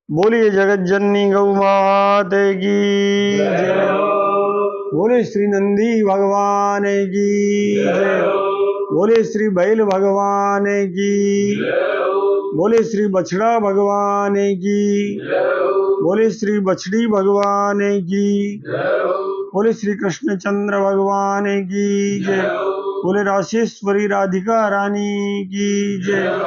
बोलिए जगत जननी गौ माता की जय। बोले श्री नंदी भगवान की जय। बोले श्री बैल भगवान की। बोले श्री बछड़ा भगवान की। बोले श्री बछड़ी भगवान की। बोले श्री कृष्णचंद्र भगवान की जय। बोले राशेश्वरी राधिका रानी की जय।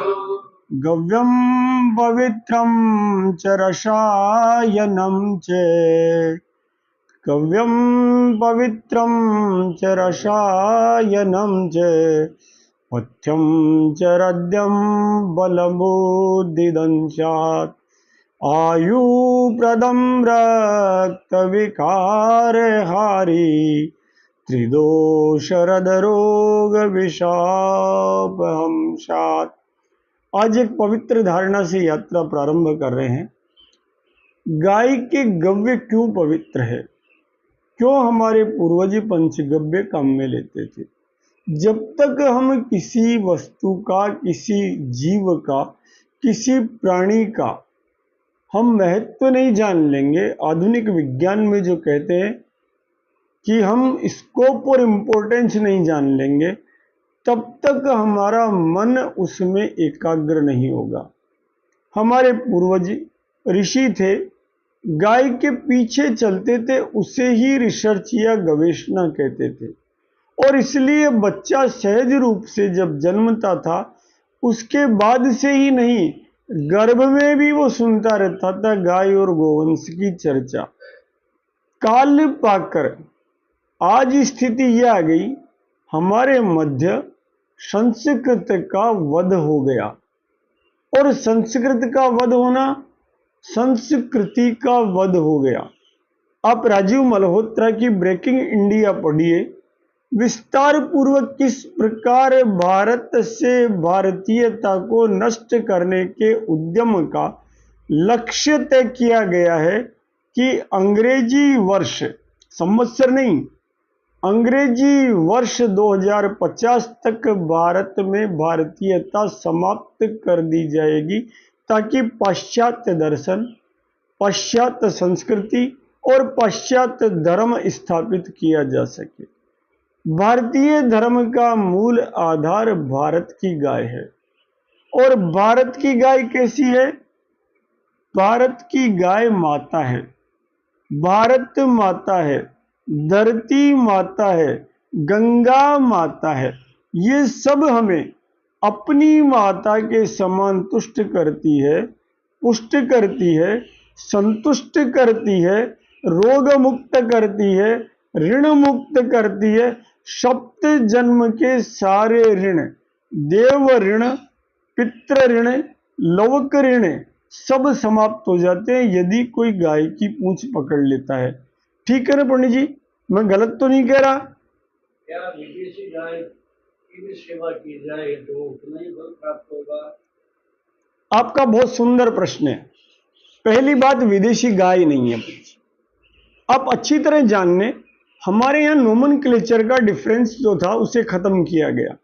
गव्यम पवित्रम च रसायनम च गव्यम पवित्रम च रसायनम च पथ्यम च रद्यम बलबुद्धिदं स्यात् आयुप्रदं रक्तविकारहारी त्रिदोषरदरोगविशापहं स्यात्। आज एक पवित्र धारणा से यात्रा प्रारंभ कर रहे हैं। गाय के गव्य क्यों पवित्र है? क्यों हमारे पूर्वज पंचगव्य काम में लेते थे? जब तक हम किसी वस्तु का, किसी जीव का, किसी प्राणी का हम महत्व नहीं जान लेंगे, आधुनिक विज्ञान में जो कहते हैं कि हम स्कोप और इम्पोर्टेंस नहीं जान लेंगे, तब तक हमारा मन उसमें एकाग्र नहीं होगा। हमारे पूर्वज ऋषि थे, गाय के पीछे चलते थे, उसे ही रिसर्च या गवेषणा कहते थे। और इसलिए बच्चा सहज रूप से जब जन्मता था, उसके बाद से ही नहीं, गर्भ में भी वो सुनता रहता था गाय और गोवंश की चर्चा। काल पाकर आज स्थिति यह आ गई, हमारे मध्य संस्कृत का वध हो गया। और संस्कृत का वध होना संस्कृति का वध हो गया। आप राजीव मल्होत्रा की ब्रेकिंग इंडिया पढ़िए, विस्तार पूर्वक किस प्रकार भारत से भारतीयता को नष्ट करने के उद्यम का लक्ष्य तय किया गया है कि अंग्रेजी वर्ष, संवत्सर नहीं, अंग्रेजी वर्ष 2050 तक भारत में भारतीयता समाप्त कर दी जाएगी, ताकि पाश्चात्य दर्शन, पाश्चात्य संस्कृति और पाश्चात्य धर्म स्थापित किया जा सके। भारतीय धर्म का मूल आधार भारत की गाय है। और भारत की गाय कैसी है? भारत की गाय माता है, भारत माता है, धरती माता है, गंगा माता है। ये सब हमें अपनी माता के समान तुष्ट करती है, पुष्ट करती है, संतुष्ट करती है, रोग मुक्त करती है, ऋण मुक्त करती है। सप्त जन्म के सारे ऋण, देव ऋण, पितृ ऋण, लौक ऋण सब समाप्त हो जाते हैं यदि कोई गाय की पूंछ पकड़ लेता है। ठीक है ना पंडित जी? मैं गलत तो नहीं कह रहा? क्या विदेशी गाय की भी सेवा की जाए तो उतना ही फल प्राप्त होगा? आपका बहुत सुंदर प्रश्न है। पहली बात, विदेशी गाय नहीं है। आप अच्छी तरह जानने, हमारे यहाँ नोमेनक्लेचर का डिफरेंस जो था उसे खत्म किया गया।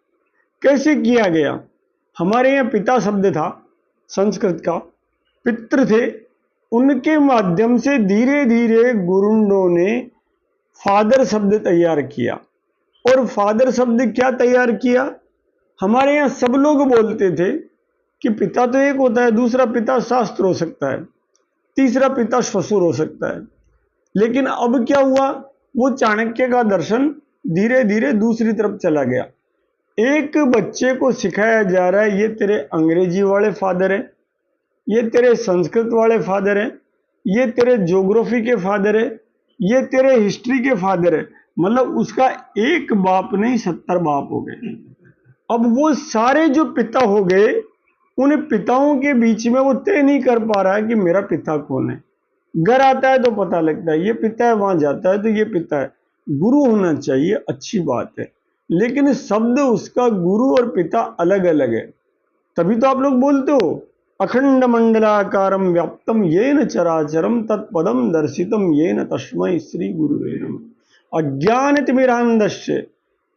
कैसे किया गया? हमारे यहाँ पिता शब्द था संस्कृत का, पितृ थे, उनके माध्यम से धीरे धीरे गुरुंडों ने फादर शब्द तैयार किया। और फादर शब्द क्या तैयार किया? हमारे यहाँ सब लोग बोलते थे कि पिता तो एक होता है, दूसरा पिता शास्त्र हो सकता है, तीसरा पिता ससुर हो सकता है। लेकिन अब क्या हुआ? वो चाणक्य का दर्शन धीरे धीरे दूसरी तरफ चला गया। एक बच्चे को सिखाया जा रहा है, ये तेरे अंग्रेजी वाले फादर हैं, ये तेरे संस्कृत वाले फादर हैं, ये तेरे ज्योग्राफी के फादर हैं, ये तेरे हिस्ट्री के फादर हैं। मतलब उसका एक बाप नहीं 70 बाप हो गए। अब वो सारे जो पिता हो गए, उन पिताओं के बीच में वो तय नहीं कर पा रहा है कि मेरा पिता कौन है। घर आता है तो पता लगता है ये पिता है, वहां जाता है तो ये पिता है। गुरु होना चाहिए, अच्छी बात है, लेकिन शब्द उसका गुरु और पिता अलग अलग है। तभी तो आप लोग बोलते हो अखंड मंडलाकारम व्याप्तम येन चराचरम तत्पदम दर्शितम येन तस्मै श्री गुरुवे नमः। अज्ञानतिमिरान्धस्य,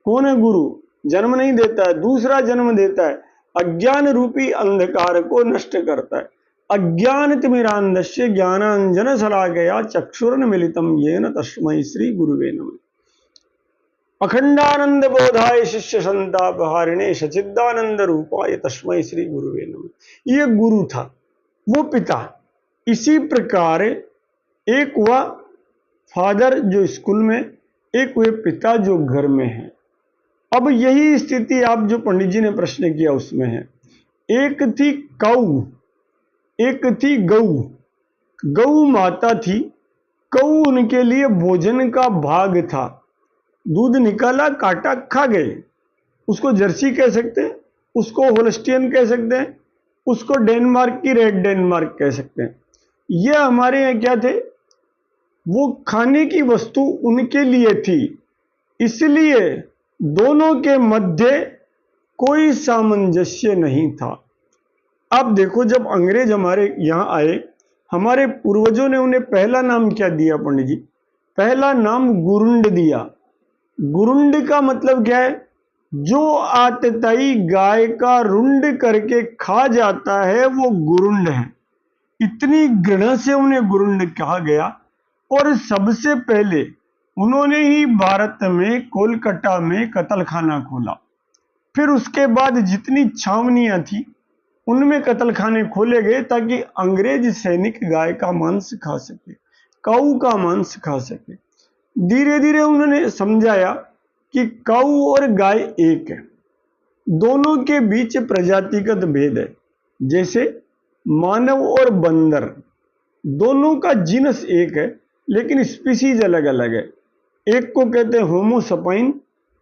कौन है गुरु? जन्म नहीं देता है, दूसरा जन्म देता है, अज्ञान रूपी अंधकार को नष्ट करता है। अज्ञानतिमिरान्धस्य ज्ञानाञ्जनशलाकया चक्षुरुन्मीलितं येन तस्मै श्री गुरुवे नमः। अखंडानंद बोधाय शिष्य संतापहारिणे सच्चिदानंद रूपाय तस्मै श्री गुरुवे नमः। ये गुरु था, वो पिता। इसी प्रकार एक हुआ फादर जो स्कूल में, एक हुए पिता जो घर में है। अब यही स्थिति आप जो पंडित जी ने प्रश्न किया उसमें है। एक थी कौ, एक थी गौ। गौ माता थी, कौ उनके लिए भोजन का भाग था। दूध निकाला, काटा, खा गए। उसको जर्सी कह सकते हैं, उसको होल्स्टियन कह सकते हैं, उसको डेनमार्क की रेड डेनमार्क कह सकते हैं। ये हमारे यहाँ क्या थे, वो खाने की वस्तु उनके लिए थी। इसलिए दोनों के मध्य कोई सामंजस्य नहीं था। अब देखो, जब अंग्रेज हमारे यहाँ आए, हमारे पूर्वजों ने उन्हें पहला नाम क्या दिया पंडित जी? पहला नाम गुरुंड दिया। गुरुंड का मतलब क्या है? जो आतताई गाय का रुंड करके खा जाता है वो गुरुंड है। इतनी घृणा से उन्हें गुरुंड कहा गया। और सबसे पहले उन्होंने ही भारत में कोलकाता में कत्लखाना खोला। फिर उसके बाद जितनी छावनियां थी उनमें कत्लखाने खोले गए ताकि अंग्रेज सैनिक गाय का मांस खा सके, काऊ का मांस खा सके। धीरे धीरे उन्होंने समझाया कि काऊ और गाय एक है, दोनों के बीच प्रजातिगत भेद है। जैसे मानव और बंदर, दोनों का जीनस एक है लेकिन स्पीसीज अलग अलग है। एक को कहते हैं होमो सपाइन,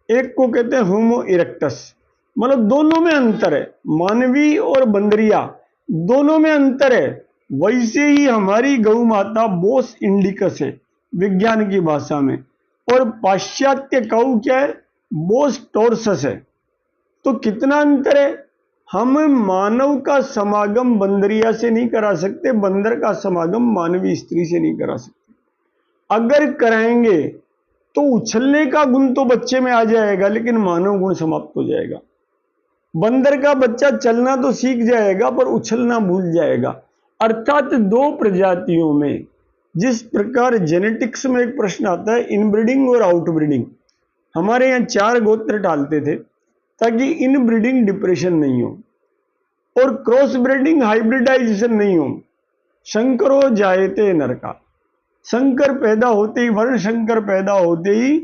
एक को कहते हैं होमो इरेक्टस। मतलब दोनों में अंतर है, मानवी और बंदरिया दोनों में अंतर है। वैसे ही हमारी गौ माता बोस इंडिकस है विज्ञान की भाषा में, और पाश्चात्य काऊ क्या है? बोस टोरसस है। तो कितना अंतर है। हम मानव का समागम बंदरिया से नहीं करा सकते, बंदर का समागम मानवी स्त्री से नहीं करा सकते। अगर कराएंगे तो उछलने का गुण तो बच्चे में आ जाएगा लेकिन मानव गुण समाप्त हो जाएगा। बंदर का बच्चा चलना तो सीख जाएगा पर उछलना भूल जाएगा। अर्थात दो प्रजातियों में, जिस प्रकार जेनेटिक्स में एक प्रश्न आता है इनब्रीडिंग और आउटब्रीडिंग, हमारे यहाँ 4 गोत्र डालते थे ताकि इनब्रीडिंग डिप्रेशन नहीं हो और क्रॉस ब्रीडिंग हाइब्रिडाइजेशन नहीं हो। शंकरो जायते नरका, शंकर पैदा होते ही, वर्ण शंकर पैदा होते ही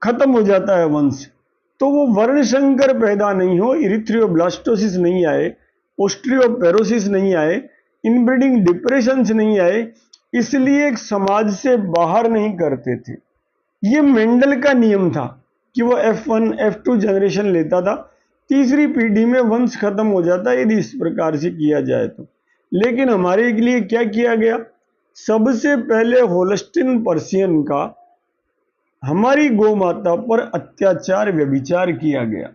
खत्म हो जाता है वंश। तो वो वर्ण शंकर पैदा नहीं हो, इरिथ्रियोब्लास्टोसिस नहीं आए, ओस्ट्रियोपेरोसिस नहीं आए, इनब्रीडिंग डिप्रेशंस नहीं आए, इसलिए एक समाज से बाहर नहीं करते थे। ये मेंडल का नियम था कि वो F1 F2 जनरेशन लेता था, तीसरी पीढ़ी में वंश खत्म हो जाता यदि इस प्रकार से किया जाए तो। लेकिन हमारे लिए क्या किया गया? सबसे पहले होल्स्टीन पर्शियन का हमारी गौ माता पर अत्याचार, व्यभिचार किया गया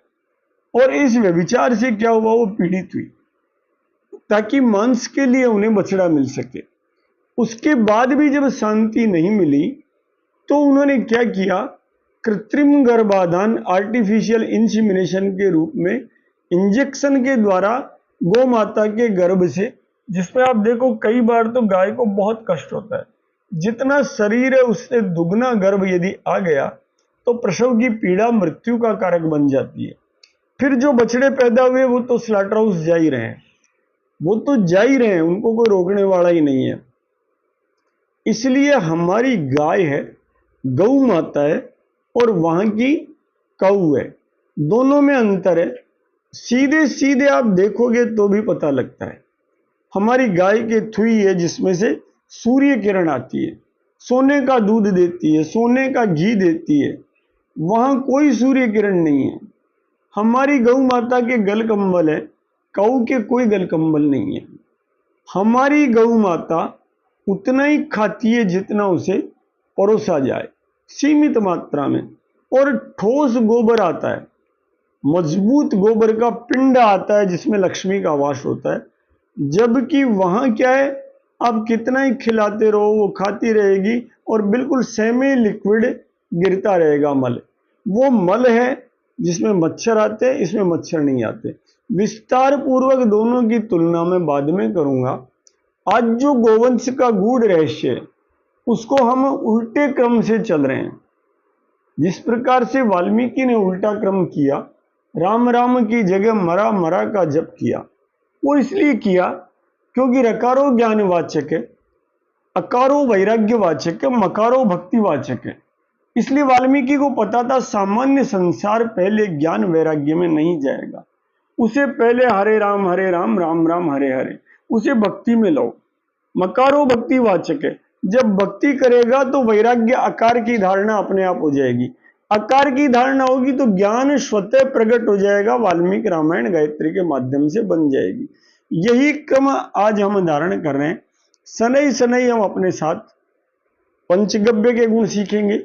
और इस व्यभिचार से क्या हुआ? वो पीड़ित हुई ताकि मांस के लिए उन्हें बछड़ा मिल सके। उसके बाद भी जब शांति नहीं मिली तो उन्होंने क्या किया? कृत्रिम गर्भाधान, आर्टिफिशियल इंसेमिनेशन के रूप में इंजेक्शन के द्वारा गौ माता के गर्भ से, जिसमें आप देखो कई बार तो गाय को बहुत कष्ट होता है, जितना शरीर है उससे दुगना गर्भ यदि आ गया तो प्रसव की पीड़ा मृत्यु का कारक बन जाती है। फिर जो बछड़े पैदा हुए वो तो स्लॉटर हाउस जा ही रहे हैं, वो तो जा ही रहे हैं, उनको कोई रोकने वाला ही नहीं है। इसलिए हमारी गाय है, गौ माता है, और वहां की कौ है, दोनों में अंतर है। सीधे सीधे आप देखोगे तो भी पता लगता है। हमारी गाय के थुई है जिसमें से सूर्य किरण आती है, सोने का दूध देती है, सोने का घी देती है, वहां कोई सूर्य किरण नहीं है। हमारी गौ माता के गल कंबल है, कौ के कोई गल कंबल नहीं है। हमारी गौ माता उतना ही खाती है जितना उसे परोसा जाए, सीमित मात्रा में, और ठोस गोबर आता है, मजबूत गोबर का पिंड आता है जिसमें लक्ष्मी का वास होता है। जबकि वहां क्या है, आप कितना ही खिलाते रहो वो खाती रहेगी और बिल्कुल सेमी लिक्विड गिरता रहेगा मल। वो मल है जिसमें मच्छर आते हैं, इसमें मच्छर नहीं आते। विस्तार पूर्वक दोनों की तुलना में बाद में करूंगा। आज जो गोवंश का गूढ़ रहस्य है उसको हम उल्टे क्रम से चल रहे हैं। जिस प्रकार से वाल्मीकि ने उल्टा क्रम किया, राम राम की जगह मरा मरा का जप किया, वो इसलिए किया क्योंकि रकारो ज्ञानवाचक है, अकारो वैराग्यवाचक है, मकारो भक्तिवाचक है। इसलिए वाल्मीकि को पता था सामान्य संसार पहले ज्ञान वैराग्य में नहीं जाएगा, उसे पहले हरे राम राम राम हरे हरे, उसे भक्ति में लो। मकारो भक्तिवाचक है, जब भक्ति करेगा तो वैराग्य आकार की धारणा अपने आप हो जाएगी, आकार की धारणा होगी तो ज्ञान स्वतः प्रकट हो जाएगा, वाल्मीकि रामायण गायत्री के माध्यम से बन जाएगी। यही क्रम आज हम धारण कर रहे हैं। शनै शनै हम अपने साथ पंचगव्य के गुण सीखेंगे,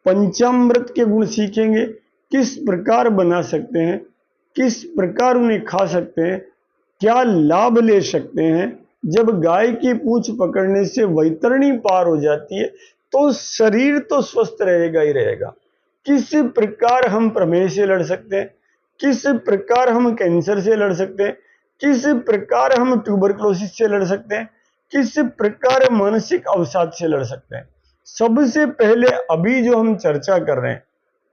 पंचामृत के गुण सीखेंगे, किस प्रकार बना सकते हैं, किस प्रकार उन्हें खा सकते हैं, क्या लाभ ले सकते हैं। जब गाय की पूंछ पकड़ने से वैतरणी पार हो जाती है तो शरीर तो स्वस्थ रहेगा ही रहेगा। किस प्रकार हम प्रमेह से लड़ सकते हैं, किस प्रकार हम कैंसर से लड़ सकते हैं, किस प्रकार हम ट्यूबरक्लोसिस से लड़ सकते हैं, किस प्रकार मानसिक अवसाद से लड़ सकते हैं। सबसे पहले अभी जो हम चर्चा कर रहे हैं,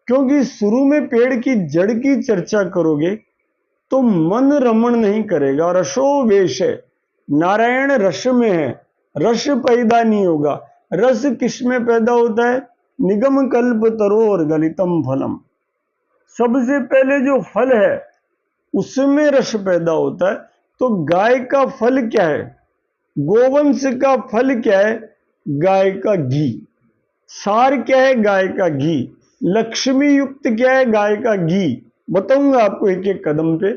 क्योंकि शुरू में पेड़ की जड़ की चर्चा करोगे तो मन रमण नहीं करेगा। रसो वेश है, नारायण रस में है, रस पैदा नहीं होगा। रस किस में पैदा होता है? निगम कल्प तरोर गलितम फलम। सबसे पहले जो फल है उसमें रस पैदा होता है। तो गाय का फल क्या है? गोवंश का फल क्या है? गाय का घी। सार क्या है? गाय का घी। लक्ष्मी युक्त क्या है? गाय का घी। बताऊंगा आपको एक एक कदम पे।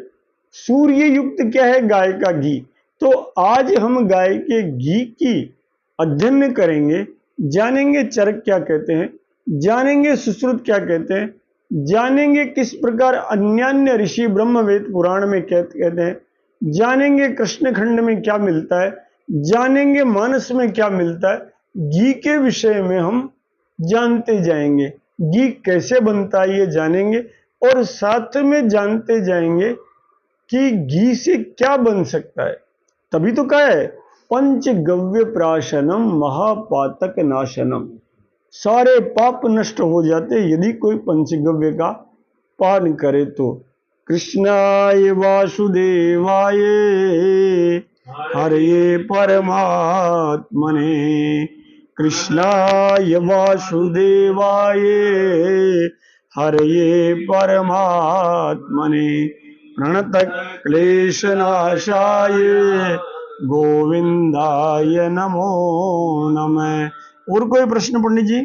सूर्य युक्त क्या है? गाय का घी। तो आज हम गाय के घी की अध्ययन करेंगे, जानेंगे चरक क्या कहते हैं, जानेंगे सुश्रुत क्या कहते हैं, जानेंगे किस प्रकार अन्यान्य ऋषि ब्रह्मवेद पुराण में कहते हैं, जानेंगे कृष्ण खंड में क्या मिलता है, जानेंगे मानस में क्या मिलता है। घी के विषय में हम जानते जाएंगे, घी कैसे बनता है ये जानेंगे, और साथ में जानते जाएंगे कि घी से क्या बन सकता है। तभी तो कहा है पंचगव्य प्राशनम महापातक नाशनम। सारे पाप नष्ट हो जाते यदि कोई पंचगव्य का पान करे तो। कृष्णाय वासुदेवाय हरे परमात्मने, कृष्णाय वासुदेवाय हरे परमात्मने, प्रणत क्लेशनाशाय गोविंदाय नमो नमः। और कोई प्रश्न पंडित जी?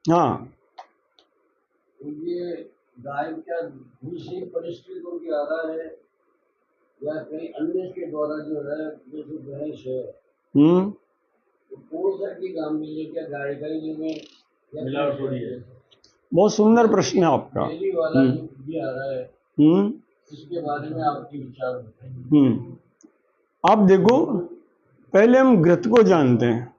हाँ, ये गाय क्या दूसरी परिस्थिति को भी आ रहा है या कहीं अन्य के द्वारा जो है जैसे भैंस है तो कौन सा की काम मिले, क्या गाय का ही में मिलावट हो रही है? बहुत सुंदर प्रश्न है आपका। डेली वाला जो घी आ रहा है इसके बारे में आपके विचार बताइए। आप देखो, पहले हम घृत को जानते हैं।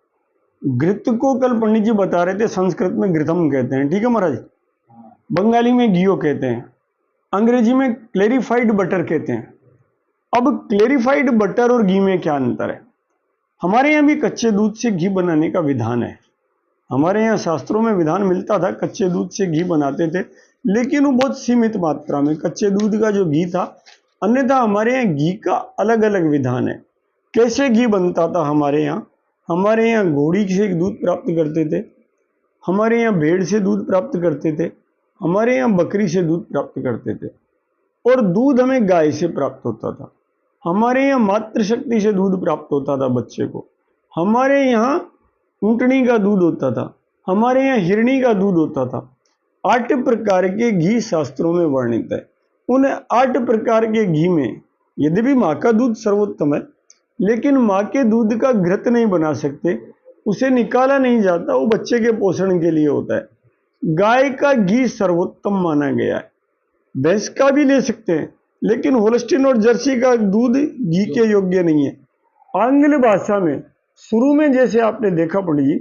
घृत को कल पंडित जी बता रहे थे, संस्कृत में घृतम कहते हैं, ठीक है महाराज, बंगाली में घियो कहते हैं, अंग्रेजी में क्लेरिफाइड बटर कहते हैं। अब क्लेरिफाइड बटर और घी में क्या अंतर है? हमारे यहाँ भी कच्चे दूध से घी बनाने का विधान है। हमारे यहाँ शास्त्रों में विधान मिलता था, कच्चे दूध से घी बनाते थे, लेकिन वो बहुत सीमित मात्रा में कच्चे दूध का जो घी था। अन्यथा हमारे यहाँ घी का अलग अलग विधान है। कैसे घी बनता था हमारे यहाँ? हमारे यहाँ घोड़ी से दूध प्राप्त करते थे, हमारे यहाँ भेड़ से दूध प्राप्त करते थे, हमारे यहाँ बकरी से दूध प्राप्त करते थे, और दूध हमें गाय से प्राप्त होता था। हमारे यहाँ मातृशक्ति से दूध प्राप्त होता था बच्चे को। हमारे यहाँ ऊँटनी का दूध होता था, हमारे यहाँ हिरणी का दूध होता था। 8 प्रकार के घी शास्त्रों में वर्णित है। उन 8 प्रकार के घी में यद्यपि माँ का दूध सर्वोत्तम है, लेकिन माँ के दूध का घृत नहीं बना सकते, उसे निकाला नहीं जाता, वो बच्चे के पोषण के लिए होता है। गाय का घी सर्वोत्तम माना गया है। भैंस का भी ले सकते हैं, लेकिन होल्स्टीन और जर्सी का दूध घी के योग्य नहीं है। आंग्ल भाषा में शुरू में जैसे आपने देखा पंडित जी,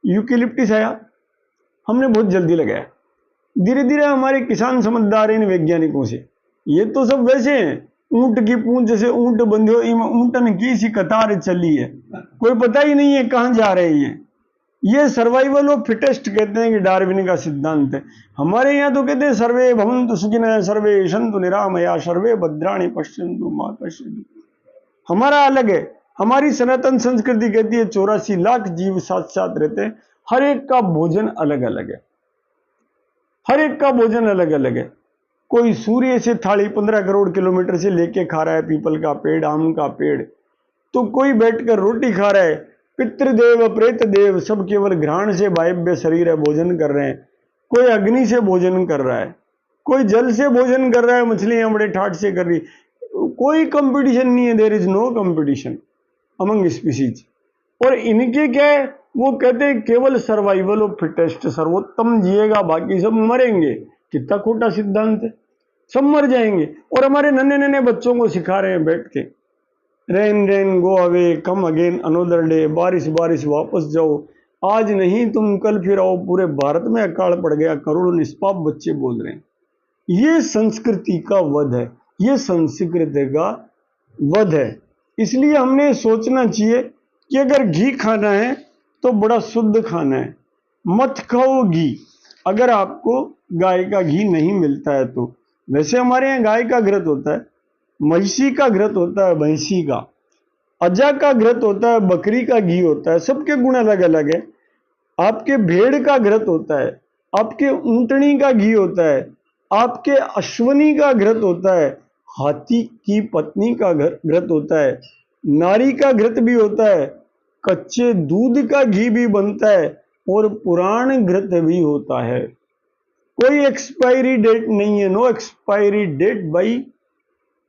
यूकेलिप्टिस आया, हमने बहुत जल्दी लगाया, धीरे धीरे हमारे किसान समझदार हैं इन वैज्ञानिकों से। ये तो सब वैसे हैं, ऊंट की पूंछ जैसे ऊंट बंधो ऊंटन की सी कतार चली है, कोई पता ही नहीं है कहाँ जा रहे हैं। ये सर्वाइवल ऑफ फिटेस्ट कहते हैं कि डार्विन का सिद्धांत है। हमारे यहाँ तो कहते हैं सर्वे भवन्तु सुखिनः सर्वे सन्तु निरामया सर्वे भद्राणि पश्यन्तु मा कश्चित्। हमारा अलग है, हमारी सनातन संस्कृति कहती है 84 लाख जीव साथ साथ रहते हैं, हर एक का भोजन अलग अलग है, हर एक का भोजन अलग अलग है। कोई सूर्य से थाली 15 करोड़ किलोमीटर से लेके खा रहा है पीपल का पेड़, आम का पेड़, तो कोई बैठकर रोटी खा रहा है। पितृदेव प्रेत देव सब केवल घ्राण से वायव्य शरीर है, भोजन कर रहे हैं। कोई अग्नि से भोजन कर रहा है, कोई जल से भोजन कर रहा है, मछलियां बड़े ठाट से कर रही। कोई कंपटीशन नहीं है, there is no competition among species. और इनके क्या है, वो कहते हैं केवल सर्वाइवल ऑफ फिटेस्ट, सर्वोत्तम जिएगा बाकी सब मरेंगे। कितना खोटा सिद्धांत है, सब मर जाएंगे। और हमारे नन्हे नन्हे बच्चों को सिखा रहे हैं बैठ के, rain rain go away come again another day, बारिश बारिश वापस जाओ, आज नहीं तुम कल फिर आओ। पूरे भारत में अकाल पड़ गया, करोड़ों निष्पाप बच्चे बोल रहे हैं। ये संस्कृति का वध है, ये संस्कृति का वध है। इसलिए हमने सोचना चाहिए कि अगर घी खाना है तो बड़ा शुद्ध खाना है, मत खाओ घी अगर आपको गाय का घी नहीं मिलता है तो। वैसे हमारे यहाँ गाय का घृत होता है, महिषी का घृत होता है, भैंसी का, अजा का घृत होता है, बकरी का घी होता है, सबके गुण अलग अलग है। आपके भेड़ का घृत होता है, आपके ऊंटनी का घी होता है, आपके अश्वनी का घृत होता है, हाथी की पत्नी का घृत होता है, नारी का घृत भी होता है, कच्चे दूध का घी भी बनता है और पुराण घृत भी होता है। कोई एक्सपायरी डेट नहीं है, no expiry date by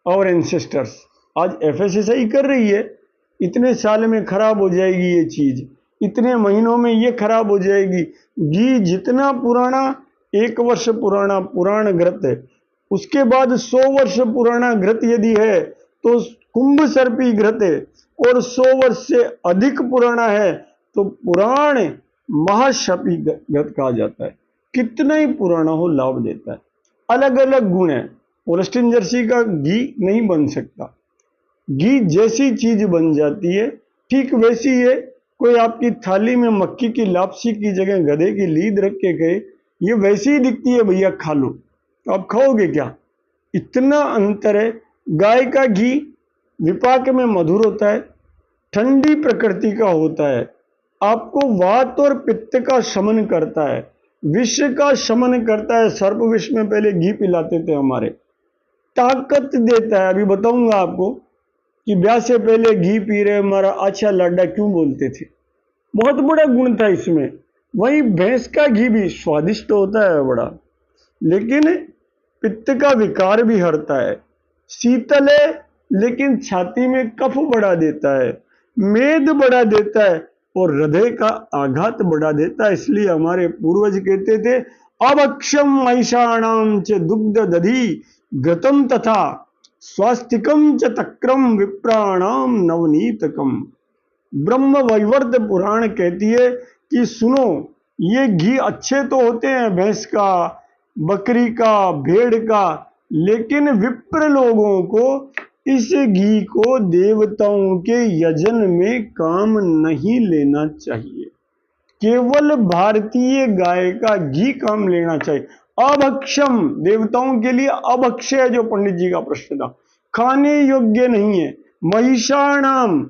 our ancestors. आज FSSAI कर रही है, इतने साल में खराब हो जाएगी ये चीज, इतने महीनों में ये खराब हो जाएगी। घी जितना पुराना, 1 वर्ष पुराना पुराण घृत है, उसके बाद 100 वर्ष पुराना घृत यदि है तो कुंभ सर्पी घृत है, और 100 वर्ष से अधिक पुराना है तो पुराण महाशपी घृत कहा जाता है। कितना ही पुराना हो लाभ देता है, अलग अलग गुण है। होल्स्टीन जर्सी का घी नहीं बन सकता, घी जैसी चीज बन जाती है ठीक वैसी है। कोई आपकी थाली में मक्की की लापसी की जगह गधे की लीद रख के कहे ये वैसी ही दिखती है भैया खा लो, तो आप खाओगे क्या? इतना अंतर है। गाय का घी विपाक में मधुर होता है, ठंडी प्रकृति का होता है, आपको वात और पित्त का शमन करता है, विष का शमन करता है। सर्प विष में पहले घी पिलाते थे हमारे, ताकत देता है। अभी बताऊंगा आपको कि ब्याह से पहले घी पी रहे हमारा अच्छा लाडा क्यों बोलते थे, बहुत बड़ा गुण था इसमें। वही भैंस का घी भी स्वादिष्ट होता है बड़ा, लेकिन पित्त का विकार भी हरता है। शीतल है लेकिन छाती में कफ बढ़ा देता है, मेद बढ़ा देता है और हृदय का आघात बढ़ा देता है। इसलिए हमारे पूर्वज कहते थे अभक्षम महिषाणाम च दुग्ध दधि घृतम तथा स्वास्तिकम च तक्रम विप्राणाम नवनीतकम। ब्रह्म वैवर्त पुराण कहती है कि सुनो, ये घी अच्छे तो होते हैं भैंस का, बकरी का, भेड़ का, लेकिन विप्र लोगों को इस घी को देवताओं के यजन में काम नहीं लेना चाहिए, केवल भारतीय गाय का घी काम लेना चाहिए। अभक्षम, देवताओं के लिए अभक्ष्य है, जो पंडित जी का प्रश्न था, खाने योग्य नहीं है। महिषाणाम,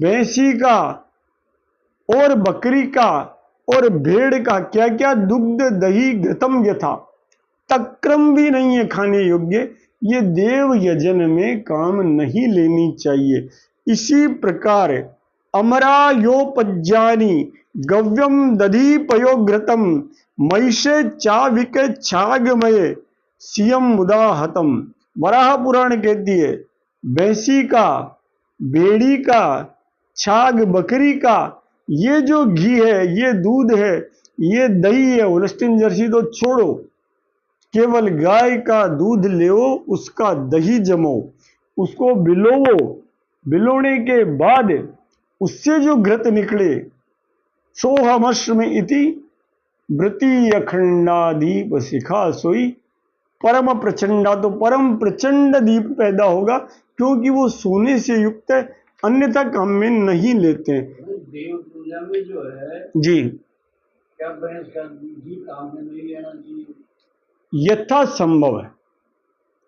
भैंसी का और बकरी का और भेड़ का, क्या क्या, दुग्ध दही घृतम यथा, तक्रम भी नहीं है खाने योग्य, ये देव यजन में काम नहीं लेनी चाहिए। इसी प्रकार अमरायोपज्जानी गव्यम दधी पयोघृतम महिषे चाविक छागमय सियम मुदाहतम। वराह पुराण कहती है भैंसी का, भेड़ी का, छाग बकरी का ये जो घी है, ये दूध है, ये दही है। होल्स्टीन जर्सी तो छोड़ो, केवल गाय का दूध ले, उसका दही जमो, उसको बिलोवो, बिलोने के बाद उससे जो घृत निकले, सोहमश्रम इति वृति अखंडा दीप शिखा सोई परम प्रचंडा। तो परम प्रचंड दीप पैदा होगा क्योंकि वो सोने से युक्त है, अन्यथा काम में नहीं लेते हैं। देव पूजा में जो है जी, क्या भैंस का घी काम में नहीं लेना चाहिए? यथा संभव है,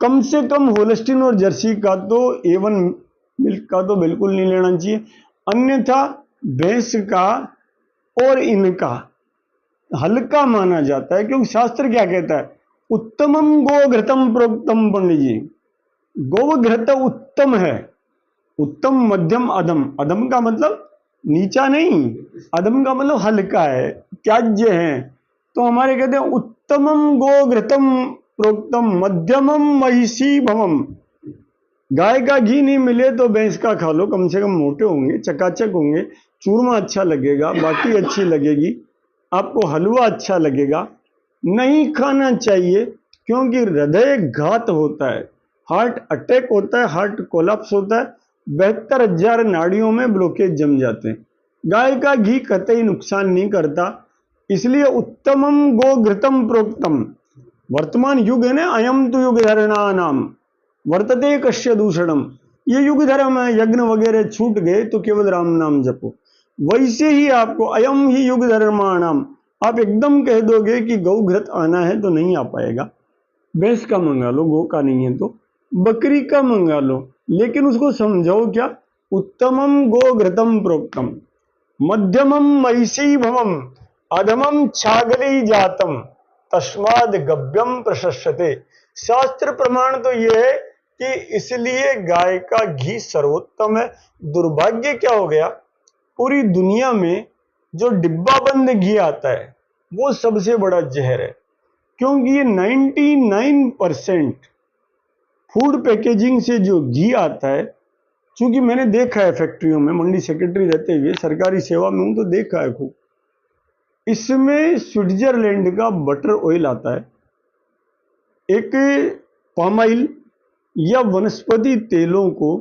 कम से कम होल्स्टीन और जर्सी का तो A1 मिल्क का तो बिल्कुल नहीं लेना चाहिए, अन्यथा भैंस का और इनका हल्का माना जाता है। क्योंकि शास्त्र क्या कहता है, उत्तमम गोघृतम प्रोक्तम। पंडित जी, गोघृत उत्तम है, उत्तम मध्यम अधम। अधम का मतलब नीचा नहीं, अधम का मतलब हल्का है, त्याज्य है। तो हमारे कहते हैं उत्तमम गोघृतम प्रोक्तम मध्यमम महिषी भवम। गाय का घी नहीं मिले तो भैंस का खा लो, कम से कम मोटे होंगे, चकाचक होंगे, चूरमा अच्छा लगेगा, बाटी अच्छी लगेगी, आपको हलवा अच्छा लगेगा। नहीं खाना चाहिए क्योंकि हृदय घात होता है, हार्ट अटैक होता है, हार्ट कोलैप्स होता है, 72,000 नाड़ियों में ब्लॉकेज जम जाते हैं। गाय का घी कतई नुकसान नहीं करता, इसलिए उत्तमम गोघृतम प्रोक्तम। वर्तमान युग है ना, अयम तो युग धरणा नाम वर्तते कश्य दूषणम। ये युग धर्म है, यज्ञ वगैरह छूट गए तो केवल राम नाम जपो। वैसे ही आपको अयम ही युग धर्माणाम, आप एकदम कह दोगे कि गौघृत आना है तो नहीं आ पाएगा। भैंस का मंगा लो, गौ का नहीं है तो बकरी का मंगा लो, लेकिन उसको समझाओ क्या, उत्तमम गोघृतम प्रोक्तम मध्यमम महिषी भवम अधमम छागली जातम तस्माद गव्यम प्रशस्यते। शास्त्र प्रमाण तो यह है कि इसलिए गाय का घी सर्वोत्तम है। दुर्भाग्य क्या हो गया, पूरी दुनिया में जो डिब्बा बंद घी आता है वो सबसे बड़ा जहर है, क्योंकि ये 99% फूड पैकेजिंग से जो घी आता है, चूंकि मैंने देखा है फैक्ट्रियों में, मंडी सेक्रेटरी रहते हुए सरकारी सेवा में हूं तो देखा है खूब, इसमें स्विट्जरलैंड का बटर ऑयल आता है, एक पाम ऑयल या वनस्पति तेलों को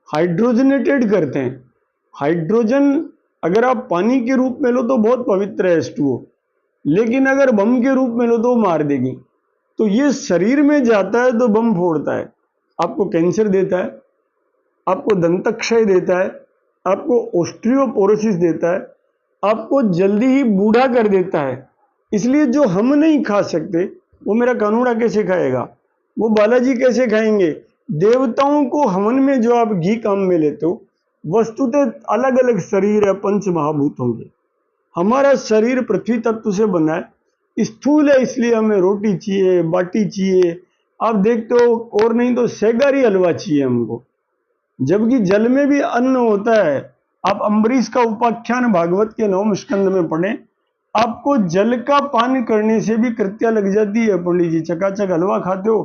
हाइड्रोजनेटेड करते हैं। हाइड्रोजन अगर आप पानी के रूप में लो तो बहुत पवित्र है H2O, लेकिन अगर बम के रूप में लो तो मार देगी। तो ये शरीर में जाता है तो बम फोड़ता है, आपको कैंसर देता है, आपको दंतक्षय देता है, आपको ऑस्टियोपोरोसिस देता है, आपको जल्दी ही बूढ़ा कर देता है। इसलिए जो हम नहीं खा सकते वो मेरा कानूड़ा कैसे खाएगा, वो बालाजी कैसे खाएंगे। देवताओं को हवन में जो आप घी काम में लेते हो, वस्तुतः अलग अलग शरीर है पंच महाभूतों के। हमारा शरीर पृथ्वी तत्व से बना है, स्थूल है, इसलिए हमें रोटी चाहिए, बाटी चाहिए, आप देखते हो, और नहीं तो सेगारी हलवा चाहिए हमको, जबकि जल में भी अन्न होता है। आप अम्बरीश का उपाख्यान भागवत के 9वें स्कंद में पढ़ें, आपको जल का पान करने से भी कृत्या लग जाती है। पंडित जी चकाचक हलवा खाते हो,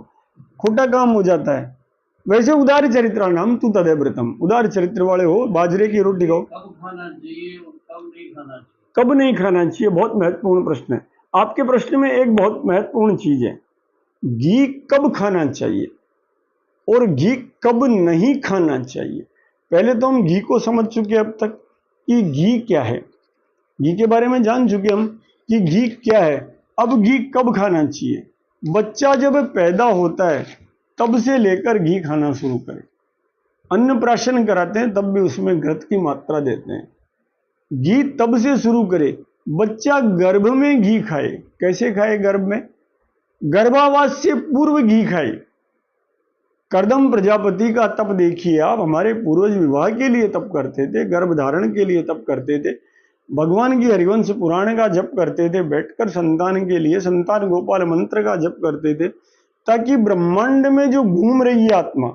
खोटा काम हो जाता है। वैसे उदार चरित्र नाम तू तदेव्रतम, उदार चरित्र वाले हो, बाजरे की रोटी खाओ। कब खाना चाहिए और कब नहीं खाना चाहिए? कब नहीं खाना चाहिए, बहुत महत्वपूर्ण प्रश्न है आपके प्रश्न में। एक बहुत महत्वपूर्ण चीज है, घी कब खाना चाहिए और घी कब नहीं खाना चाहिए। पहले तो हम घी को समझ चुके अब तक कि घी क्या है, घी के बारे में जान चुके हम कि घी क्या है। अब घी कब खाना चाहिए, बच्चा जब पैदा होता है तब से लेकर घी खाना शुरू करें। अन्नप्राशन कराते हैं तब भी उसमें घृत की मात्रा देते हैं। घी तब से शुरू करे, बच्चा गर्भ में घी खाए। कैसे खाए गर्भ में, गर्भावास से पूर्व घी खाए। कर्दम प्रजापति का तप देखिए आप, हमारे पूर्वज विवाह के लिए तप करते थे, गर्भ धारण के लिए तप करते थे, भगवान की हरिवंश पुराण का जप करते थे, बैठकर संतान के लिए संतान गोपाल मंत्र का जप करते थे, ताकि ब्रह्मांड में जो घूम रही है आत्मा,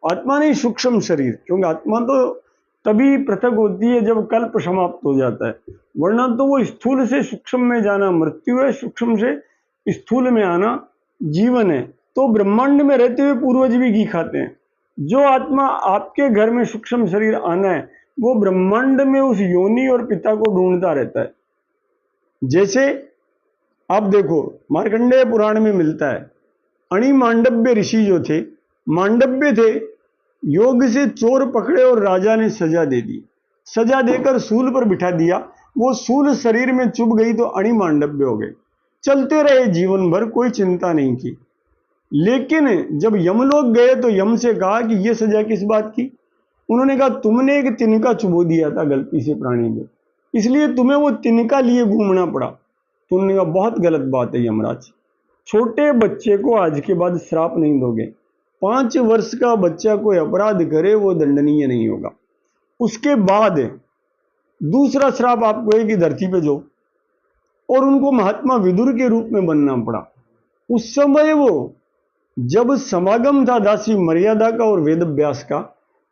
आत्मा नहीं सूक्ष्म शरीर, क्योंकि आत्मा तो तभी पृथक होती है जब कल्प समाप्त हो जाता है, वरना तो वो स्थूल से सूक्ष्म में जाना मृत्यु है, सूक्ष्म से स्थूल में आना जीवन है। तो ब्रह्मांड में रहते हुए पूर्वज भी घी खाते हैं। जो आत्मा आपके घर में सूक्ष्म शरीर आना है वो ब्रह्मांड में उस योनि और पिता को ढूंढता रहता है। जैसे आप देखो मार्कंडेय पुराण में मिलता है, अणि मांडव्य ऋषि जो थे, मांडव्य थे, योग से चोर पकड़े और राजा ने सजा दे दी, सजा देकर सूल पर बिठा दिया, वो सूल शरीर में चुभ गई तो अणि मांडव्य हो गए। चलते रहे जीवन भर, कोई चिंता नहीं की। लेकिन जब यमलोक गए तो यम से कहा कि ये सजा किस बात की? उन्होंने कहा तुमने एक तिनका चुबो दिया था गलती से प्राणी में, इसलिए तुम्हें वो तिनका लिए घूमना पड़ा। तो उन्होंने कहा बहुत गलत बात है यमराज, छोटे बच्चे को आज के बाद श्राप नहीं दोगे। 5 वर्ष का बच्चा कोई अपराध करे वो दंडनीय नहीं होगा। उसके बाद दूसरा श्राप आपको है कि धरती पे जो, और उनको महात्मा विदुर के रूप में बनना पड़ा। उस समय वो जब समागम था दासी मर्यादा का और वेद व्यास का,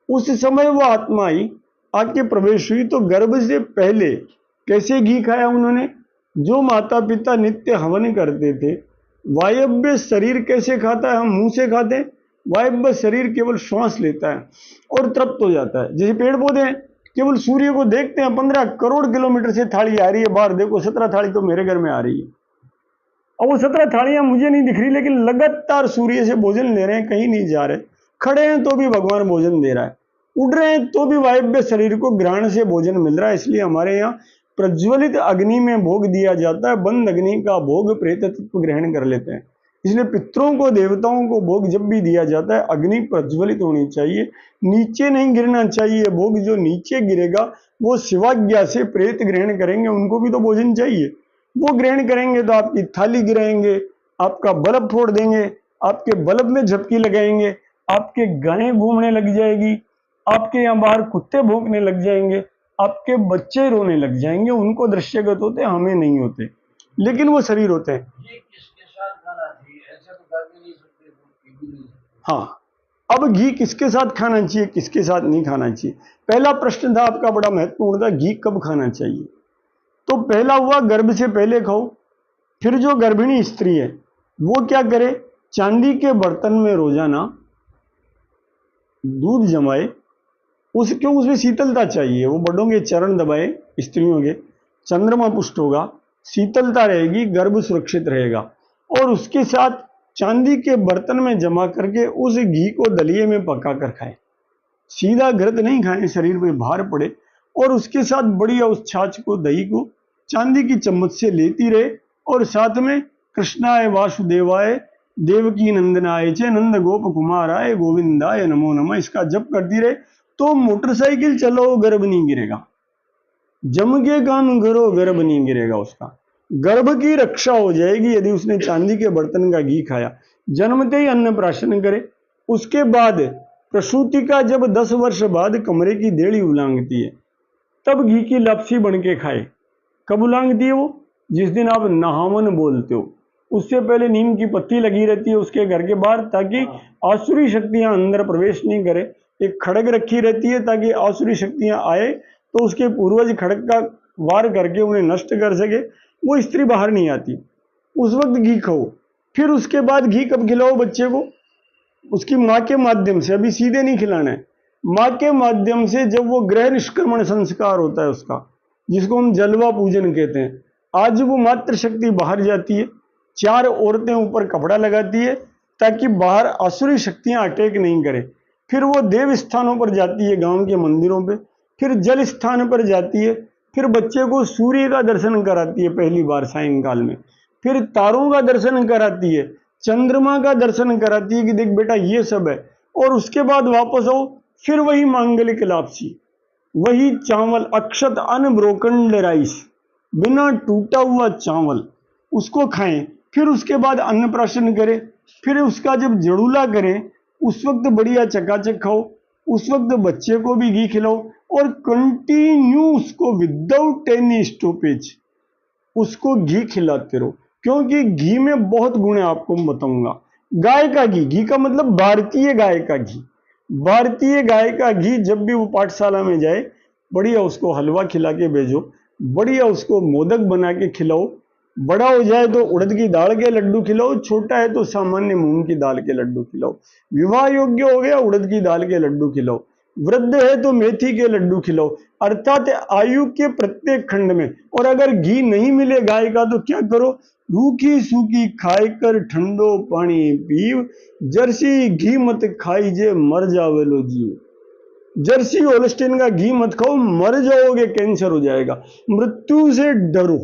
उस समय वो आत्मा आई, आके प्रवेश हुई। तो गर्भ से पहले कैसे घी खाया उन्होंने? जो माता पिता नित्य हवन करते थे। वायव्य शरीर कैसे खाता है? हम मुंह से खाते हैं। वायव्य शरीर केवल श्वास लेता है और तृप्त हो जाता है। जैसे पेड़ पौधे हैं, केवल सूर्य को देखते हैं, 15 करोड़ किलोमीटर से थाली आ रही है, बाहर देखो 17 थाली तो मेरे घर में आ रही है। अब वो 17 थालियां मुझे नहीं दिख रही, लेकिन लगातार सूर्य से भोजन ले रहे हैं, कहीं नहीं जा रहे। खड़े हैं तो भी भगवान भोजन दे रहा है, उड़ रहे हैं तो भी वायव्य शरीर को ग्रहण से भोजन मिल रहा है। इसलिए हमारे यहाँ प्रज्वलित अग्नि में भोग दिया जाता है, बंद अग्नि का भोग प्रेत तत्व ग्रहण कर लेते हैं। इसलिए पितरों को देवताओं को भोग जब भी दिया जाता है, अग्नि प्रज्वलित होनी चाहिए, नीचे नहीं गिरना चाहिए भोग। जो नीचे गिरेगा वो शिवाज्ञा से प्रेत ग्रहण करेंगे, उनको भी तो भोजन चाहिए। वो ग्रहण करेंगे तो आपकी थाली गिराएंगे, आपका बल्ब फोड़ देंगे, आपके बल्ब में झपकी लगाएंगे, आपके गायें घूमने लग जाएगी, आपके यहाँ बाहर कुत्ते भौंकने लग जाएंगे, आपके बच्चे रोने लग जाएंगे। उनको दृश्यगत होते हैं, हमें नहीं होते, लेकिन वो शरीर होते हैं। ये किसके साथ खाना चाहिए? ऐसा तो खा भी नहीं सकते। हाँ, अब घी किसके साथ खाना चाहिए, किसके साथ नहीं खाना चाहिए? पहला प्रश्न था आपका बड़ा महत्वपूर्ण था, घी कब खाना चाहिए? तो पहला हुआ गर्भ से पहले खाओ। फिर जो गर्भिणी स्त्री है वो क्या करे? चांदी के बर्तन में रोजाना दूध जमाए, उसमें शीतलता चाहिए। वो बड़ों के चरण दबाए, स्त्रियों के, चंद्रमा पुष्ट होगा, शीतलता रहेगी, गर्भ सुरक्षित रहेगा। और उसके साथ चांदी के बर्तन में जमा करके उस घी को दलिये में पका कर खाएं। सीधा घृत नहीं खाएं, शरीर पे भार पड़े। और उसके साथ बढ़िया उस छाछ को, दही को चांदी की चम्मच से लेती रहे, और साथ में कृष्णाय वासुदेवाय देवकी नंदनाय च नंद गोप कुमाराय गोविंदाय नमो नमः, इसका जप करती रहे। तो मोटरसाइकिल चलो गर्भ नहीं गिरेगा, जम के काम करो गर्भ नहीं गिरेगा, उसका गर्भ की रक्षा हो जाएगी यदि उसने चांदी के बर्तन का घी खाया। जन्मते ही अन्नप्राशन करे। उसके बाद प्रसूति का जब 10 वर्ष बाद कमरे की देड़ी उलांगती है, तब घी की लपसी बन के खाए। कब उलांगती है वो? जिस दिन आप नहावन बोलते हो, उससे पहले नीम की पत्ती लगी रहती है उसके घर के बाहर, ताकि आसुरी शक्तियां अंदर प्रवेश नहीं करे। एक खड़ग रखी रहती है ताकि आसुरी शक्तियां आए तो उसके पूर्वज खड़ग का वार करके उन्हें नष्ट कर सके, वो स्त्री बाहर नहीं आती। उस वक्त घी खाओ। फिर उसके बाद घी कब खिलाओ बच्चे को? उसकी माँ के माध्यम से, अभी सीधे नहीं खिलाना है, माँ के माध्यम से। जब वो गृह निष्क्रमण संस्कार होता है उसका, जिसको हम जलवा पूजन कहते हैं, आज वो मातृ शक्ति बाहर जाती है, 4 औरतें ऊपर कपड़ा लगाती है ताकि बाहर आसुरी शक्तियां अटैक नहीं करें। फिर वो देव स्थानों पर जाती है, गांव के मंदिरों पे, फिर जल स्थान पर जाती है, फिर बच्चे को सूर्य का दर्शन कराती है पहली बार सायंकाल में, फिर तारों का दर्शन कराती है, चंद्रमा का दर्शन कराती है कि देख बेटा ये सब है। और उसके बाद वापस आओ, फिर वही मांगलिक लापसी, वही चावल, अक्षत अनब्रोकन राइस, बिना टूटा हुआ चावल, उसको खाएं। फिर उसके बाद अन्नप्राशन करें। फिर उसका जब जड़ूला करें उस वक्त बढ़िया चकाचक खाओ, उस वक्त बच्चे को भी घी खिलाओ, और कंटिन्यू उसको विदाउट एनी स्टॉपेज उसको घी खिलाते रहो। क्योंकि घी में बहुत गुण है, आपको मैं बताऊंगा। गाय का घी, घी का मतलब भारतीय गाय का घी, भारतीय गाय का घी जब भी वो पाठशाला में जाए, बढ़िया उसको हलवा खिला के भेजो, बढ़िया उसको मोदक बना के खिलाओ। बड़ा हो जाए तो उड़द की दाल के लड्डू खिलाओ, छोटा है तो सामान्य मूंग की दाल के लड्डू खिलाओ। विवाह योग्य हो गया, उड़द की दाल के लड्डू खिलाओ। वृद्ध है तो मेथी के लड्डू खिलाओ, अर्थात आयु के प्रत्येक खंड में। और अगर घी नहीं मिले गाय का तो क्या करो? रूखी सूखी खाए कर ठंडो पानी पीव, जर्सी घी मत खाई जे मर जावे लो जीव। जर्सी होल्स्टीन का घी मत खाओ, मर जाओगे, कैंसर हो जाएगा। मृत्यु से डरो,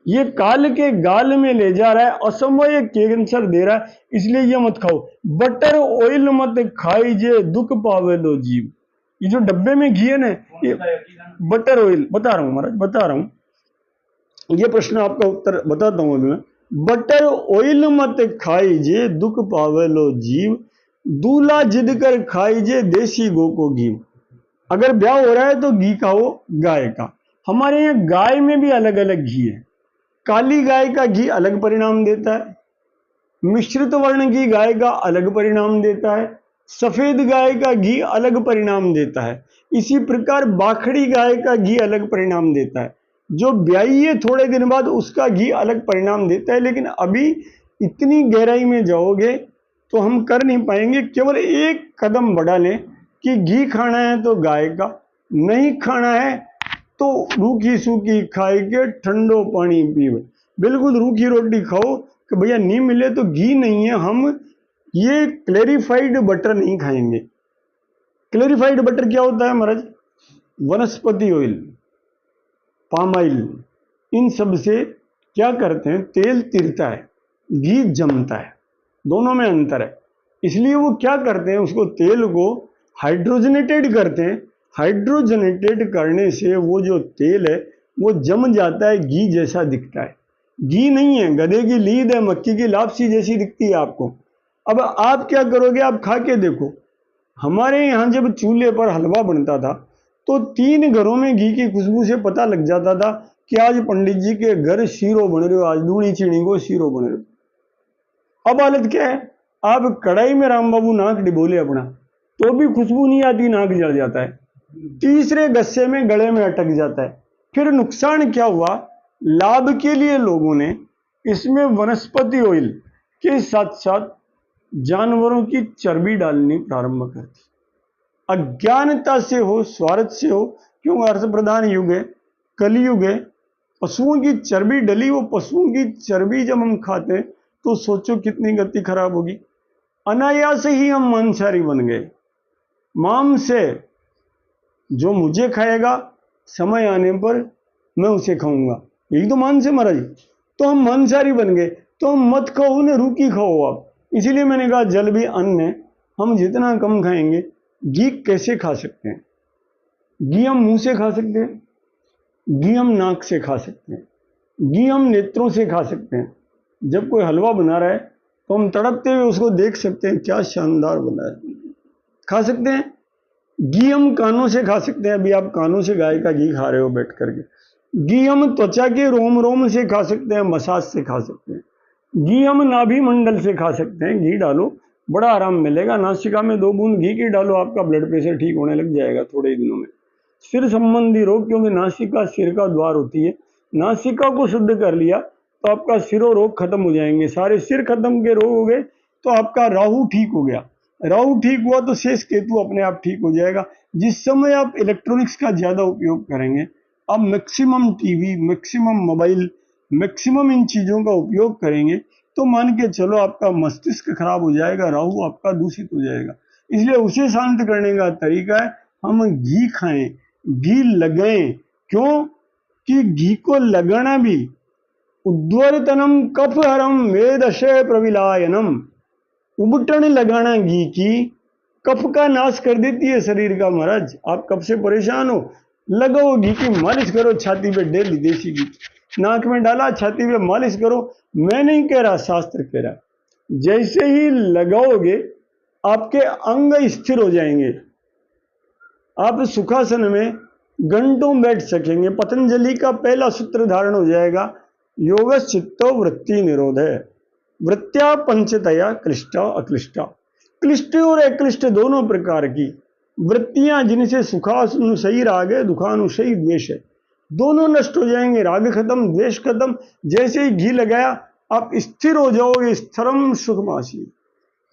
ये काल के गाल में ले जा रहा है, असमय कैंसर दे रहा है, इसलिए ये मत खाओ। बटर ऑयल मत खाइए, दुख पावे लो जीव। ये जो डब्बे में घी है ना, ये बटर ऑयल, बता रहा हूं महाराज, बता रहा हूं, ये प्रश्न आपका उत्तर बताता हूं अभी मैं। बटर ऑयल मत खाइए, दुख पावे लो जीव, दूल्हा जिद कर खाइए, देसी गो को घी। अगर ब्याह हो रहा है तो घी खाओ गाय का। हमारे यहाँ गाय में भी अलग अलग घी है। काली गाय का घी अलग परिणाम देता है, मिश्रित वर्ण की गाय का अलग परिणाम देता है, सफेद गाय का घी अलग परिणाम देता है। इसी प्रकार बाखड़ी गाय का घी अलग परिणाम देता है। जो ब्याही है थोड़े दिन बाद उसका घी अलग परिणाम देता है। लेकिन अभी इतनी गहराई में जाओगे तो हम कर नहीं पाएंगे। केवल एक कदम बढ़ा लें कि घी खाना है तो गाय का, नहीं खाना है तो रूखी सूखी खाए के ठंडो पानी पीवे। बिल्कुल रूखी रोटी खाओ कि भैया नहीं मिले तो घी नहीं है, हम ये क्लेरिफाइड बटर नहीं खाएंगे। क्लेरिफाइड बटर क्या होता है महाराज? वनस्पति ऑयल, पाम ऑयल, इन सब से क्या करते हैं, तेल तिरता है, घी जमता है, दोनों में अंतर है। इसलिए वो क्या करते हैं, उसको तेल को हाइड्रोजनेटेड करते हैं। हाइड्रोजनेटेड करने से वो जो तेल है वो जम जाता है, घी जैसा दिखता है। घी नहीं है, गधे की लीद है, मक्की की लापसी जैसी दिखती है आपको। अब आप क्या करोगे, आप खा के देखो। हमारे यहाँ जब चूल्हे पर हलवा बनता था तो 3 घरों में घी की खुशबू से पता लग जाता था कि आज पंडित जी के घर शीरो बन रहे हो, आज दूनी चीनी को शीरो बन रहे हो। अब हालत क्या है, आप कढ़ाई में राम बाबू नाक डिबोले अपना तो भी खुशबू नहीं आती, नाक जल जाता है। तीसरे गस्से में गले में अटक जाता है। फिर नुकसान क्या हुआ, लाभ के लिए लोगों ने इसमें वनस्पति ऑयल के साथ साथ जानवरों की चर्बी डालनी प्रारंभ कर दी। अज्ञानता से हो, स्वार्थ से हो, क्यों अर्थ प्रधान युग है, कलयुग है, पशुओं की चर्बी डली। वो पशुओं की चर्बी जब हम खाते हैं तो सोचो कितनी गति खराब होगी। अनायास ही हम मांसाहारी बन गए। मांस से जो मुझे खाएगा समय आने पर मैं उसे खाऊंगा, यही तो मांस है महाराज। तो हम मांसाहारी बन गए, तो हम मत खाओ ना, रूखी खाओ आप। इसीलिए मैंने कहा जल भी अन्न है, हम जितना कम खाएंगे। घी कैसे खा सकते हैं? घी हम मुंह से खा सकते हैं, घी हम नाक से खा सकते हैं, घी हम नेत्रों से खा सकते हैं। जब कोई हलवा बना रहा है तो हम तड़पते हुए उसको देख सकते हैं, क्या शानदार बना है, खा सकते हैं। घी हम कानों से खा सकते हैं, अभी आप कानों से गाय का घी खा रहे हो बैठ करके। घी हम त्वचा के रोम रोम से खा सकते हैं, मसाज से खा सकते हैं। घी हम नाभि मंडल से खा सकते हैं। घी डालो, बड़ा आराम मिलेगा। नासिका में 2 बूंद घी की डालो, आपका ब्लड प्रेशर ठीक होने लग जाएगा थोड़े ही दिनों में। सिर संबंधी रोग, क्योंकि नासिका सिर का द्वार होती है, नासिका को शुद्ध कर लिया तो आपका सिरो रोग खत्म हो जाएंगे। सारे सिर खत्म के रोग हो गए तो आपका राहु ठीक हो गया। राहु ठीक हुआ तो शेष केतु अपने आप ठीक हो जाएगा। जिस समय आप इलेक्ट्रॉनिक्स का ज्यादा उपयोग करेंगे, आप maximum TV, maximum mobile, maximum in चीजों का उपयोग करेंगे तो मान के चलो आपका मस्तिष्क खराब हो जाएगा, राहु आपका दूषित हो जाएगा। इसलिए उसे शांत करने का तरीका है हम घी खाएं, घी लगाएं। क्यों कि घी को लगाना भी उद्वर्तनम कफहरम वेदशय प्रविलायनम, उबटन लगाना घी की कफ का नाश कर देती है शरीर का। महाराज आप कफ से परेशान हो, लगाओ घी की मालिश करो छाती पे डेली, देसी घी नाक में डाला, छाती पे मालिश करो। मैं नहीं कह रहा, शास्त्र कह रहा। जैसे ही लगाओगे आपके अंग स्थिर हो जाएंगे, आप सुखासन में घंटों बैठ सकेंगे। पतंजलि का पहला सूत्र धारण हो जाएगा, योगश्चित्तो वृत्ति निरोध है, वृत्त्या पंचतया क्लिष्टा अक्लिष्टा। क्लिष्ट और अक्लिष्ट दोनों प्रकार की वृत्तियां, जिनसे सुखानुशयी राग है, दुखानुशयी द्वेष है, दोनों नष्ट हो जाएंगे। राग खत्म, द्वेष खत्म। जैसे ही घी लगाया आप स्थिर हो जाओगे, स्थिरम सुखमासी,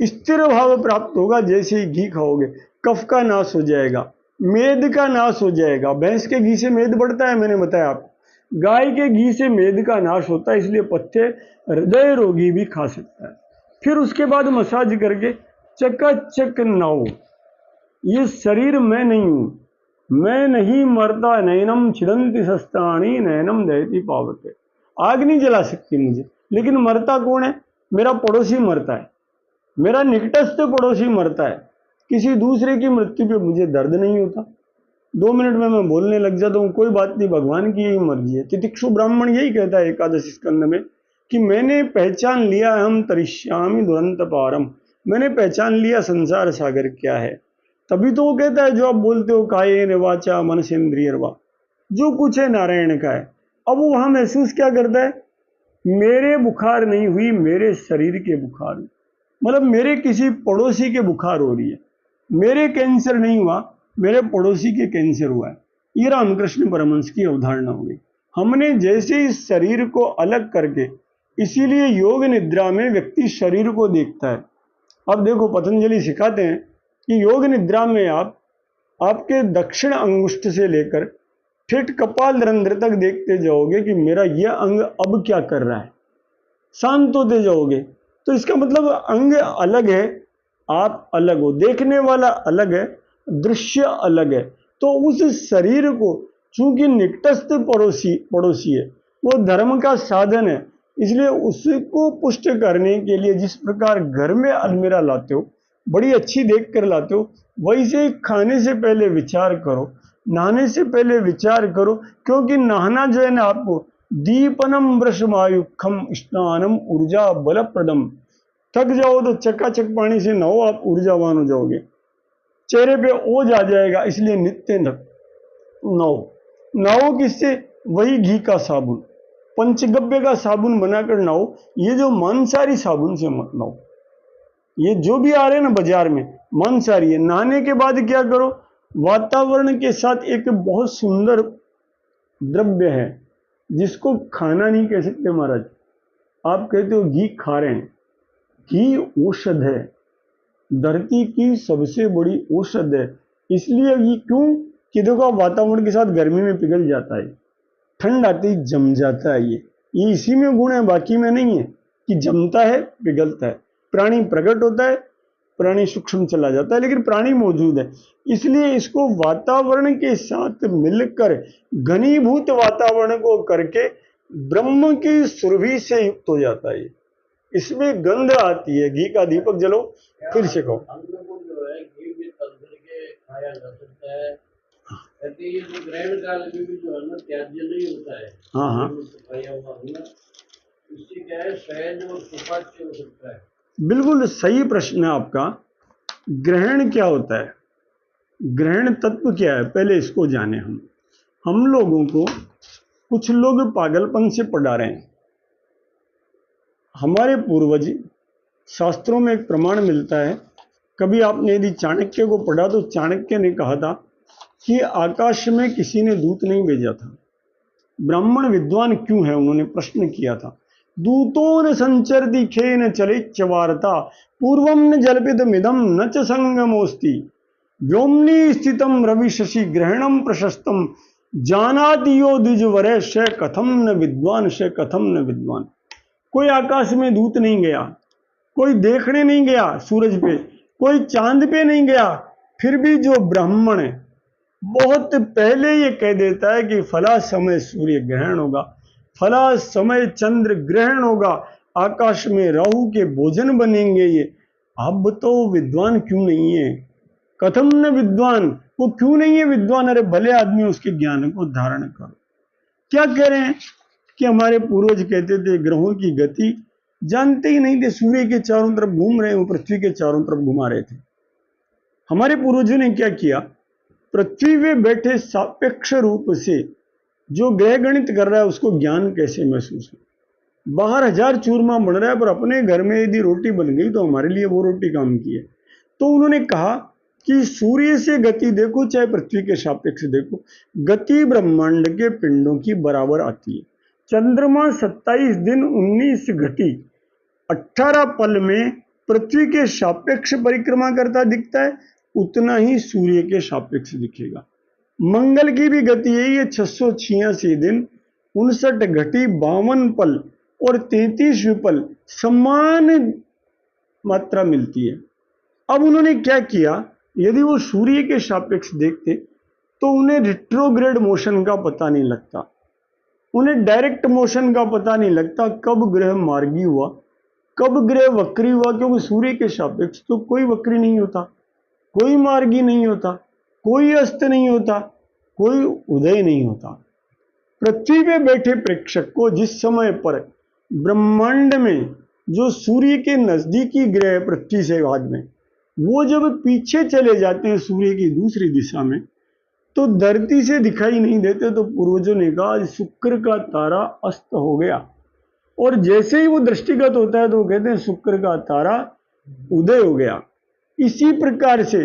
स्थिर भाव प्राप्त होगा। जैसे ही घी खाओगे कफ का नाश हो जाएगा, मेद का नाश हो जाएगा। भैंस के घी से मेद बढ़ता है, मैंने बताया आपको। गाय के घी से मेद का नाश होता है, इसलिए पथ्य हृदय रोगी भी खा सकता है। फिर उसके बाद मसाज करके चकाचक नहाओ। ये शरीर मैं नहीं हूं, मैं नहीं मरता, नैनम छिदंती शस्त्राणी नैनम दहती पावते। आग नहीं जला सकती मुझे, लेकिन मरता कौन है? मेरा पड़ोसी मरता है, मेरा निकटस्थ पड़ोसी मरता है। किसी दूसरे की मृत्यु पे मुझे दर्द नहीं होता, 2 मिनट में मैं बोलने लग जाता हूँ, कोई बात नहीं, भगवान की यही मर्जी है। तितिक्षु ब्राह्मण यही कहता है एकादश स्कंद में कि मैंने पहचान लिया, हम तरिष्यामि दुरंत पारम, मैंने पहचान लिया संसार सागर क्या है। तभी तो वो कहता है जो आप बोलते हो कायेन वाचा मनसेन्द्रियर्वा, जो कुछ है नारायण का है। अब वो वहां महसूस क्या करता है? मेरे बुखार नहीं हुई, मेरे शरीर के बुखार हुई, मतलब मेरे किसी पड़ोसी के बुखार हो रही है। मेरे कैंसर नहीं हुआ, मेरे पड़ोसी के कैंसर हुआ है। ये रामकृष्ण परमहंस की अवधारणा हो गई। हमने जैसे इस शरीर को अलग करके, इसीलिए योग निद्रा में व्यक्ति शरीर को देखता है। अब देखो पतंजलि सिखाते हैं कि योग निद्रा में आप आपके दक्षिण अंगुष्ठ से लेकर ठेठ कपाल रंध्र तक देखते जाओगे कि मेरा यह अंग अब क्या कर रहा है, शांत होते जाओगे। तो इसका मतलब अंग अलग है, आप अलग हो, देखने वाला अलग है, दृश्य अलग है। तो उस शरीर को चूंकि निकटस्थ पड़ोसी है, वो धर्म का साधन है, इसलिए उसको पुष्ट करने के लिए जिस प्रकार घर में अलमीरा लाते हो, बड़ी अच्छी देख कर लाते हो, वैसे खाने से पहले विचार करो, नहाने से पहले विचार करो, क्योंकि नहाना जो है ना आपको दीपनम वृषमायुखम स्नानम ऊर्जा बलप्रदम, थक जाओ तो चकाचक पानी से नहाओ, आप ऊर्जावान हो जाओगे, चेहरे पे ओज आ जाएगा, इसलिए नित्य नहाओ किससे? वही घी का साबुन, पंचगव्य का साबुन बनाकर नहाओ। ये जो मांसाहारी साबुन से मत नहाओ, ये जो भी आ रहे हैं ना बाजार में मांसाहारी है। नहाने के बाद क्या करो? वातावरण के साथ एक बहुत सुंदर द्रव्य है जिसको खाना नहीं कह सकते महाराज, आप कहते हो घी खा रहे हैं। घी औषध है, धरती की सबसे बड़ी औषध है। इसलिए ये क्यों कि देखो वातावरण के साथ गर्मी में पिघल जाता है, ठंड आती ही जम जाता है। ये इसी में गुण है, बाकी में नहीं है कि जमता है पिघलता है। प्राणी प्रकट होता है, प्राणी सूक्ष्म चला जाता है, लेकिन प्राणी मौजूद है। इसलिए इसको वातावरण के साथ मिलकर घनीभूत वातावरण को करके ब्रह्म की सुरभि से युक्त हो जाता है। इसमें गंध आती है। घी का दीपक जलो, फिर से कहो। जो है घी में तंत्र के खाया जा सकता है, ये जो ग्रहण काल में भी जो है ना त्याज्य नहीं होता है। हाँ, इससे क्या है, सहज और सुपाच्य हो सकता है। बिल्कुल सही प्रश्न है आपका। ग्रहण क्या होता है? ग्रहण तत्व क्या है, पहले इसको जाने। हम लोगों को कुछ लोग पागलपन से पढ़ा रहे हैं। हमारे पूर्वज, शास्त्रों में एक प्रमाण मिलता है, कभी आपने यदि चाणक्य को पढ़ा तो चाणक्य ने कहा था कि आकाश में किसी ने दूत नहीं भेजा था। ब्राह्मण विद्वान क्यों है, उन्होंने प्रश्न किया था। दूतो न संचरति खेन चलिच्च वार्ता पूर्वम न जल्पितमिदं न च संगमोस्ति व्योम्नि स्थितं रवि शशि ग्रहणं प्रशस्तं जानाति यो द्विजवरे श कथम न विद्वान श कथम न विद्वान। कोई आकाश में दूत नहीं गया, कोई देखने नहीं गया सूरज पे, कोई चांद पे नहीं गया, फिर भी जो ब्राह्मण है बहुत पहले ये कह देता है कि फला समय सूर्य ग्रहण होगा, फला समय चंद्र ग्रहण होगा, आकाश में राहु के भोजन बनेंगे। ये अब तो विद्वान क्यों नहीं है? कथम न विद्वान, वो क्यों नहीं है विद्वान? अरे भले आदमी उसके ज्ञान को धारण करो। क्या कह रहे हैं कि हमारे पूर्वज कहते थे ग्रहों की गति जानते ही नहीं थे, सूर्य के चारों तरफ घूम रहे, वो पृथ्वी के चारों तरफ घुमा रहे थे। हमारे पूर्वजों ने क्या किया? पृथ्वी पे बैठे सापेक्ष रूप से जो ग्रह गणित कर रहा है उसको ज्ञान कैसे महसूस हो। बाहर 1000 चूरमा बन रहा है, पर अपने घर में यदि रोटी बन गई तो हमारे लिए वो रोटी काम की है। तो उन्होंने कहा कि सूर्य से गति देखो चाहे पृथ्वी के सापेक्ष देखो, गति ब्रह्मांड के पिंडों की बराबर आती है। चंद्रमा 27 दिन 19 घटी 18 पल में पृथ्वी के सापेक्ष परिक्रमा करता दिखता है, उतना ही सूर्य के सापेक्ष दिखेगा। मंगल की भी गति यही है, 686 दिन 59 घटी 52 पल और 33 विपल समान मात्रा मिलती है। अब उन्होंने क्या किया, यदि वो सूर्य के सापेक्ष देखते तो उन्हें रिट्रोग्रेड मोशन का पता नहीं लगता। उन्हें डायरेक्ट मोशन का पता नहीं लगता, कब ग्रह मार्गी हुआ, कब ग्रह वक्री हुआ, क्योंकि सूर्य के सापेक्ष तो कोई वक्री नहीं होता, कोई मार्गी नहीं होता, कोई अस्त नहीं होता, कोई उदय नहीं होता। पृथ्वी पे बैठे प्रेक्षक को जिस समय पर ब्रह्मांड में जो सूर्य के नजदीकी ग्रह पृथ्वी से बाद में वो जब पीछे चले जाते हैं सूर्य की दूसरी दिशा में, तो धरती से दिखाई नहीं देते। तो पूर्वजों ने कहा शुक्र का तारा अस्त हो गया, और जैसे ही वो दृष्टिगत होता है तो वो कहते हैं शुक्र का तारा उदय हो गया। इसी प्रकार से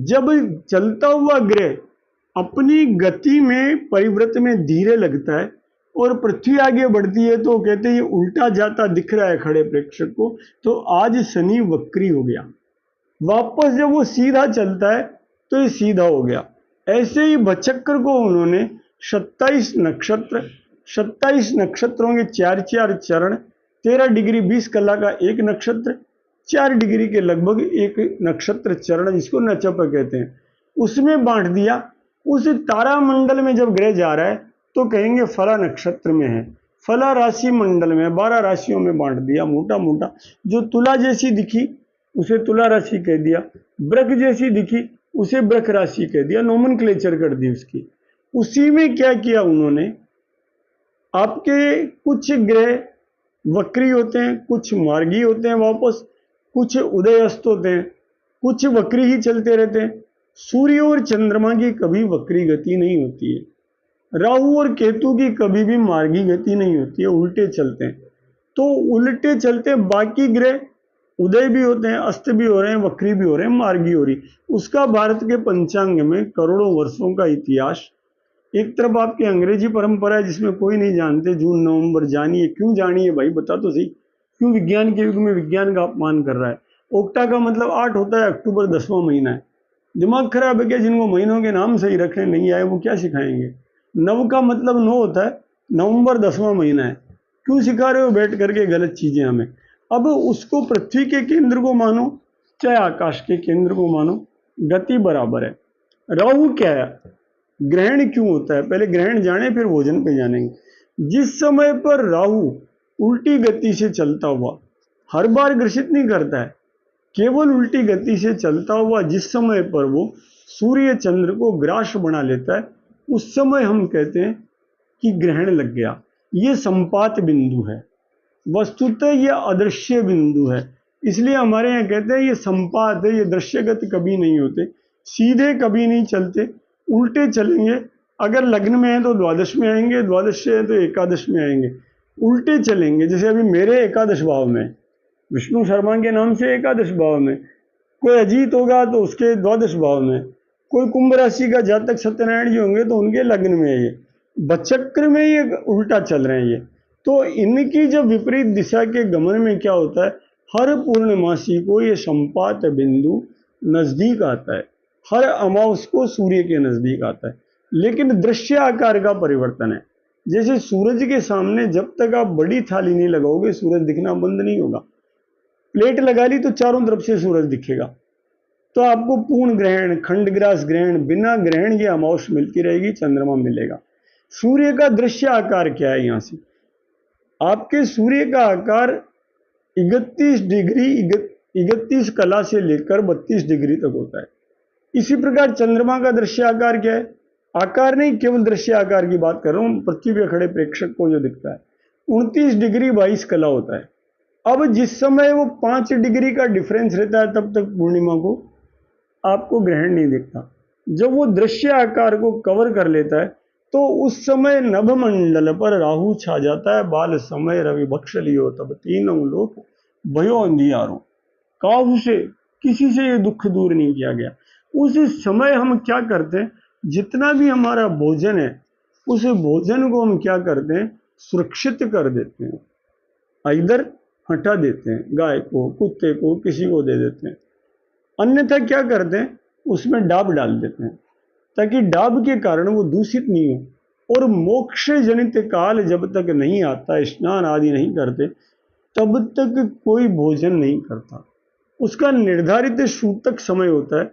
जब चलता हुआ ग्रह अपनी गति में परिवृत्त में धीरे लगता है और पृथ्वी आगे बढ़ती है, तो कहते हैं ये उल्टा जाता दिख रहा है खड़े प्रेक्षक को, तो आज शनि वक्री हो गया। वापस जब वो सीधा चलता है तो ये सीधा हो गया। ऐसे ही भचक्र को उन्होंने 27 नक्षत्र, 27 नक्षत्रों के 4-4 चरण, 13 डिग्री 20 कला का एक नक्षत्र, 4 डिग्री के लगभग एक नक्षत्र चरण, जिसको नचप कहते हैं, उसमें बांट दिया। उस तारामंडल में जब ग्रह जा रहा है तो कहेंगे फला नक्षत्र में है, फला राशि मंडल में, 12 राशियों में बांट दिया मोटा मोटा। जो तुला जैसी दिखी उसे तुला राशि कह दिया, वृक जैसी दिखी उसे वृक राशि कह दिया, नोमेनक्लेचर कर दी उसकी। उसी में क्या किया उन्होंने, आपके कुछ ग्रह वक्री होते हैं, कुछ मार्गी होते हैं वापस, कुछ उदयस्त होते हैं, कुछ वक्री ही चलते रहते हैं। सूर्य और चंद्रमा की कभी वक्री गति नहीं होती है, राहु और केतु की कभी भी मार्गी गति नहीं होती है, उल्टे चलते हैं। तो उल्टे चलते बाकी ग्रह उदय भी होते हैं, अस्त भी हो रहे हैं, वक्री भी हो रहे हैं, मार्गी हो रही। उसका भारत के पंचांग में करोड़ों वर्षों का इतिहास। एक तरफ आपकी अंग्रेजी परंपरा है जिसमें कोई नहीं जानते, जून नवंबर जानिए। क्यों जानिए भाई, बता तो सही, क्यों विज्ञान के युग में विज्ञान का अपमान कर रहा है। ओक्टा का मतलब 8 होता है, अक्टूबर 10वां महीना है। दिमाग खराब है क्या? जिनको महीनों के नाम सही रखने नहीं आए वो क्या सिखाएंगे। नव का मतलब 9 होता है, नवंबर 10वां महीना है, क्यों सिखा रहे हो बैठ करके गलत चीजें हमें। अब उसको पृथ्वी के केंद्र को मानो चाहे आकाश के केंद्र को मानो, गति बराबर है। राहु क्या है, ग्रहण क्यों होता है, पहले ग्रहण जाने फिर भोजन पे जानेंगे। जिस समय पर राहु उल्टी गति से चलता हुआ, हर बार ग्रसित नहीं करता है, केवल उल्टी गति से चलता हुआ जिस समय पर वो सूर्य चंद्र को ग्रास बना लेता है, उस समय हम कहते हैं कि ग्रहण लग गया। ये संपात बिंदु है, वस्तुतः ये अदृश्य बिंदु है। इसलिए हमारे यहाँ कहते हैं ये संपात है, ये दृश्यगत कभी नहीं होते, सीधे कभी नहीं चलते, उल्टे चलेंगे। अगर लग्न में है तो द्वादश में आएंगे, द्वादश है तो एकादश में आएंगे, उल्टे चलेंगे। जैसे अभी मेरे एकादश भाव में, विष्णु शर्मा के नाम से एकादश भाव में, कोई अजीत होगा तो उसके द्वादश भाव में, कोई कुंभ राशि का जातक सत्यनारायण जी होंगे तो उनके लग्न में है। ये बचक्र में ये उल्टा चल रहे हैं ये। तो इनकी जब विपरीत दिशा के गमन में क्या होता है, हर पूर्णमासी को ये संपात बिंदु नजदीक आता है, हर अमावस को सूर्य के नजदीक आता है। लेकिन दृश्य आकार का परिवर्तन है। जैसे सूरज के सामने जब तक आप बड़ी थाली नहीं लगाओगे सूरज दिखना बंद नहीं होगा। प्लेट लगा ली तो चारों तरफ से सूरज दिखेगा। तो आपको पूर्ण ग्रहण, खंडग्रास ग्रहण, बिना ग्रहण ये अमावस मिलती रहेगी, चंद्रमा मिलेगा। सूर्य का दृश्य आकार क्या है, यहां से आपके सूर्य का आकार 31 डिग्री 31 कला से लेकर 32 डिग्री तक होता है। इसी प्रकार चंद्रमा का दृश्य आकार क्या है, आकार नहीं केवल दृश्य आकार की बात कर रहा हूं, पृथ्वी पर खड़े प्रेक्षक को जो दिखता है 29 डिग्री 22 कला होता है। अब जिस समय वो 5 डिग्री का डिफरेंस रहता है तब तक पूर्णिमा को आपको ग्रहण नहीं दिखता। जब वो दृश्य आकार को कवर कर लेता है तो उस समय नभमंडल पर राहु छा जाता है। बाल समय रवि बख्श लियो तब तीनों लोग भयो अंधियारो। काहू से किसी से ये दुख दूर नहीं किया गया। उस समय हम क्या करते हैं, जितना भी हमारा भोजन है उस भोजन को हम क्या करते हैं, सुरक्षित कर देते हैं, इधर हटा देते हैं, गाय को, कुत्ते को, किसी को दे देते हैं। अन्यथा क्या करते हैं, उसमें डाब डाल देते हैं ताकि डाब के कारण वो दूषित नहीं हो। और मोक्ष जनित काल जब तक नहीं आता, स्नान आदि नहीं करते, तब तक कोई भोजन नहीं करता। उसका निर्धारित सूतक समय होता है,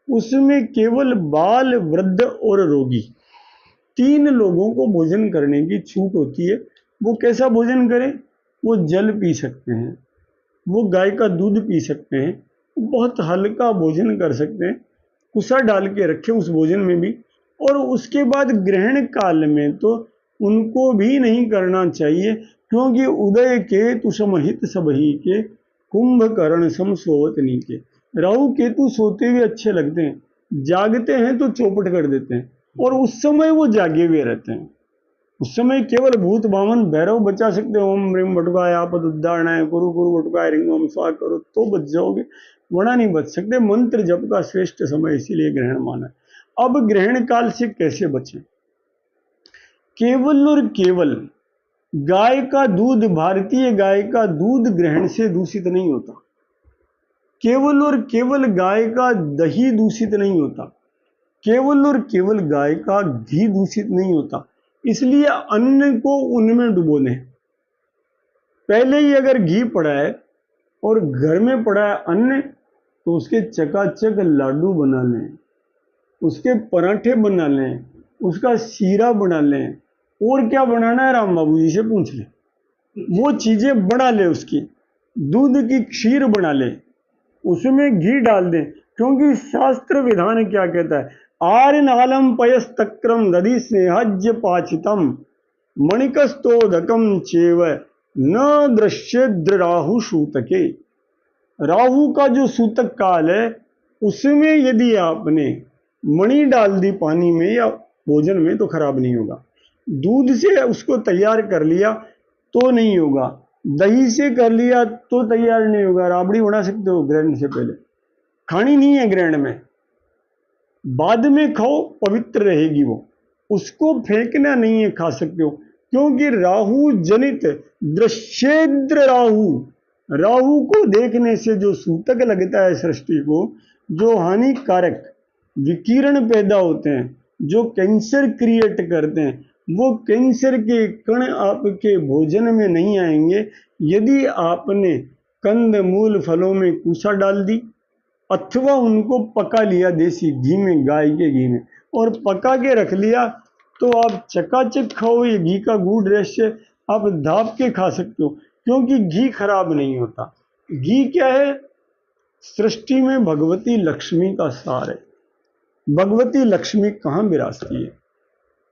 उसमें केवल बाल, वृद्ध और रोगी 3 लोगों को भोजन करने की छूट होती है। वो कैसा भोजन करें? वो जल पी सकते हैं, वो गाय का दूध पी सकते हैं, बहुत हल्का भोजन कर सकते हैं, कुसा डाल के रखे उस भोजन में भी। और उसके बाद ग्रहण काल में तो उनको भी नहीं करना चाहिए, क्योंकि उदय केतु समहित सबही के, कुंभकर्ण सम सोवत नीके। राहु केतु सोते हुए अच्छे लगते हैं, जागते हैं तो चौपट कर देते हैं, और उस समय वो जागे हुए रहते हैं। उस समय केवल भूत बामन भैरव बचा सकते हैं। ओम ह्रीम बटुकाय आपद उद्धारणाय कुरु कुरु बटुकाय ह्रीम ओम स्वाहा करो तो बच जाओगे, वरना नहीं बच सकते। मंत्र जप का श्रेष्ठ समय इसीलिए ग्रहण माना है। अब ग्रहण काल से कैसे बचें? केवल और केवल गाय का दूध, भारतीय गाय का दूध ग्रहण से दूषित नहीं होता। केवल और केवल गाय का दही दूषित नहीं होता। केवल और केवल गाय का घी दूषित नहीं होता। इसलिए अन्न को उनमें डुबो दें। पहले ही अगर घी पड़ा है और घर में पड़ा है अन्न, तो उसके चकाचक लाडू बना लें, उसके पराठे बना लें, उसका सीरा बना लें। और क्या बनाना है राम बाबू जी से पूछ लें, वो चीजें बना ले। उसकी दूध की खीर बना ले, उसमें घी डाल दें। क्योंकि शास्त्र विधान क्या कहता है? आर्यनालम पयस्तक्रम दधि स्नेहज्य पाचितम मणिकस्तोदकम चेव न दृश्यद्र राहु सूतके। राहु का जो सूतक काल है, उसमें यदि आपने मणि डाल दी पानी में या भोजन में तो खराब नहीं होगा। दूध से उसको तैयार कर लिया तो नहीं होगा, दही से कर लिया तो तैयार नहीं होगा। राबड़ी बना सकते हो ग्रहण से पहले, खानी नहीं है ग्रहण में, बाद में खाओ, पवित्र रहेगी वो। उसको फेंकना नहीं है, खा सकते हो। क्योंकि राहु जनित दृश्येद्र राहु, राहु को देखने से जो सूतक लगता है सृष्टि को, जो हानिकारक विकिरण पैदा होते हैं, जो कैंसर क्रिएट करते हैं, वो कैंसर के कण आपके भोजन में नहीं आएंगे यदि आपने कंद मूल फलों में कुसा डाल दी, अथवा उनको पका लिया देसी घी में, गाय के घी में, और पका के रख लिया, तो आप चकाचक खाओ। ये घी का गूढ़ रहस्य आप धाप के खा सकते हो, क्योंकि घी खराब नहीं होता। घी क्या है? सृष्टि में भगवती लक्ष्मी का सार है। भगवती लक्ष्मी कहाँ विराजती है?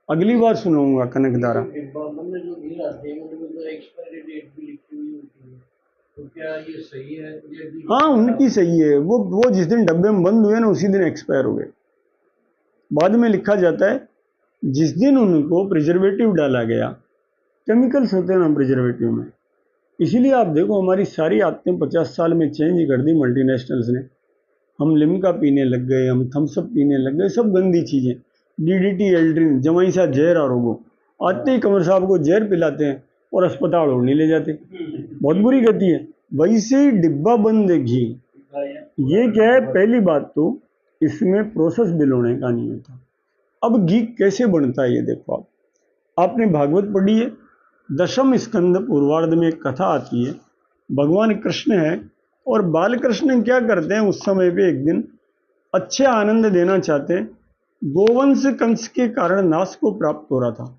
अगली बार सुनाऊंगा कनकधारा। तो क्या ये सही है? हाँ, उनकी सही है। वो जिस दिन डब्बे में बंद हुए ना, उसी दिन एक्सपायर हो गए। बाद में लिखा जाता है जिस दिन उनको प्रिजर्वेटिव डाला गया, केमिकल्स होते हैं ना प्रिजर्वेटिव में, इसीलिए आप देखो हमारी सारी आदतें 50 साल में चेंज कर दी मल्टीनेशनल्स ने। हम लिम्का पीने लग गए, हम थम्सअप पीने लग गए, सब गंदी चीज़ें। DDT, एल्ड्रिन, जमाई सा जहर आरोगो, आते ही कमर साहब को जहर पिलाते हैं और अस्पताल उड़ने ले जाते। बहुत बुरी गति है। वैसे ही डिब्बा बंद घी, ये क्या है? पहली बात तो इसमें प्रोसेस बिलोने का नहीं होता। अब घी कैसे बनता है ये देखो आप। आपने भागवत पढ़ी है, 10वें स्कंद पूर्वार्ध में एक कथा आती है। भगवान कृष्ण है और बाल कृष्ण क्या करते हैं, उस समय पे एक दिन अच्छे आनंद देना चाहते हैं। गोवंश कंस के कारण नाश को प्राप्त हो रहा था,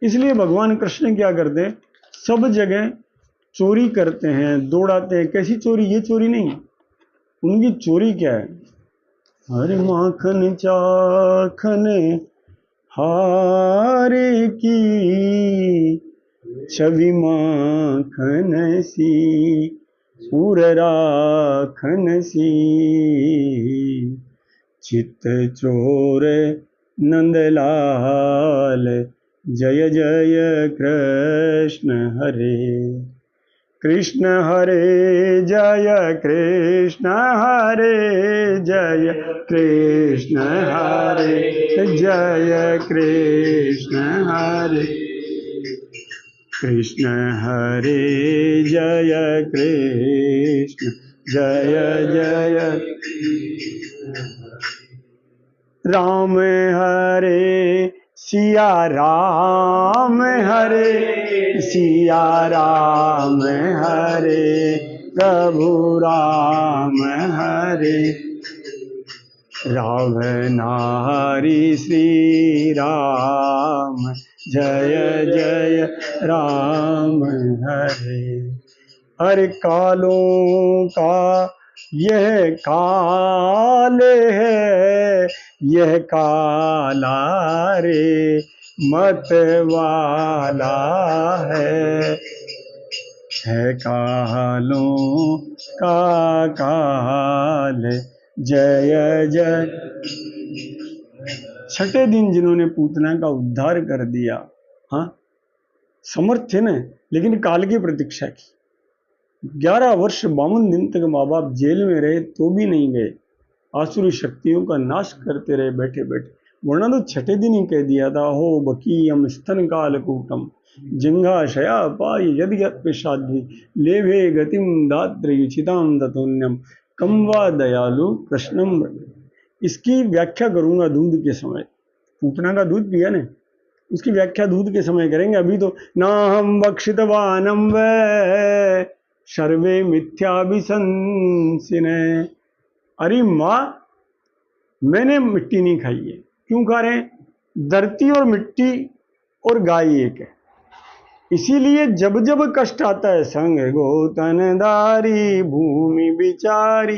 इसलिए भगवान कृष्ण क्या करते हैं, सब जगह चोरी करते हैं, दौड़ाते हैं। कैसी चोरी? ये चोरी नहीं, उनकी चोरी क्या है? हरे माखन चाखन हारे की, छवि माखन सी उर राखन सी, चित्त चोर नंदलाल जय जय कृष्ण हरे। कृष्ण हरे जय कृष्ण हरे जय कृष्ण हरे जय कृष्ण हरे कृष्ण हरे जय कृष्ण जय जय राम हरे सिया राम हरे सिया राम हरे प्रभु राम हरे रावणारी श्री राम, जय जय राम हरे। हर कालों का यह काल है, यह काला रे मत वाला है कालों का काल, जय जय। छठे दिन जिन्होंने पूतना का उद्धार कर दिया, हाँ समर्थ थे ना, लेकिन काल की प्रतीक्षा की। 11 वर्ष 52 दिन तक माँ बाप जेल में रहे तो भी नहीं गए, आसुरी शक्तियों का नाश करते रहे बैठे बैठे। वरना तो छठे दिन ही कह दिया था, हो बकीयम स्तन कालकूटम जिंघाशया पाय यदि यत्प्रसाद्य लेभे गतिम दात्र युचिताम ततोन्यम कम वा दयालु कृष्णम। इसकी व्याख्या करूंगा दूध के समय। पूतना का दूध पिया ने, उसकी व्याख्या दूध के समय करेंगे। अभी तो ना हम बक्षितवानम वे सर्वे मिथ्याभिशंसिने। अरे माँ, मैंने मिट्टी नहीं खाई है। क्यों खा रहे हैं? धरती और मिट्टी और गाय एक है, इसीलिए जब जब कष्ट आता है, संग गोतनदारी भूमि बिचारी।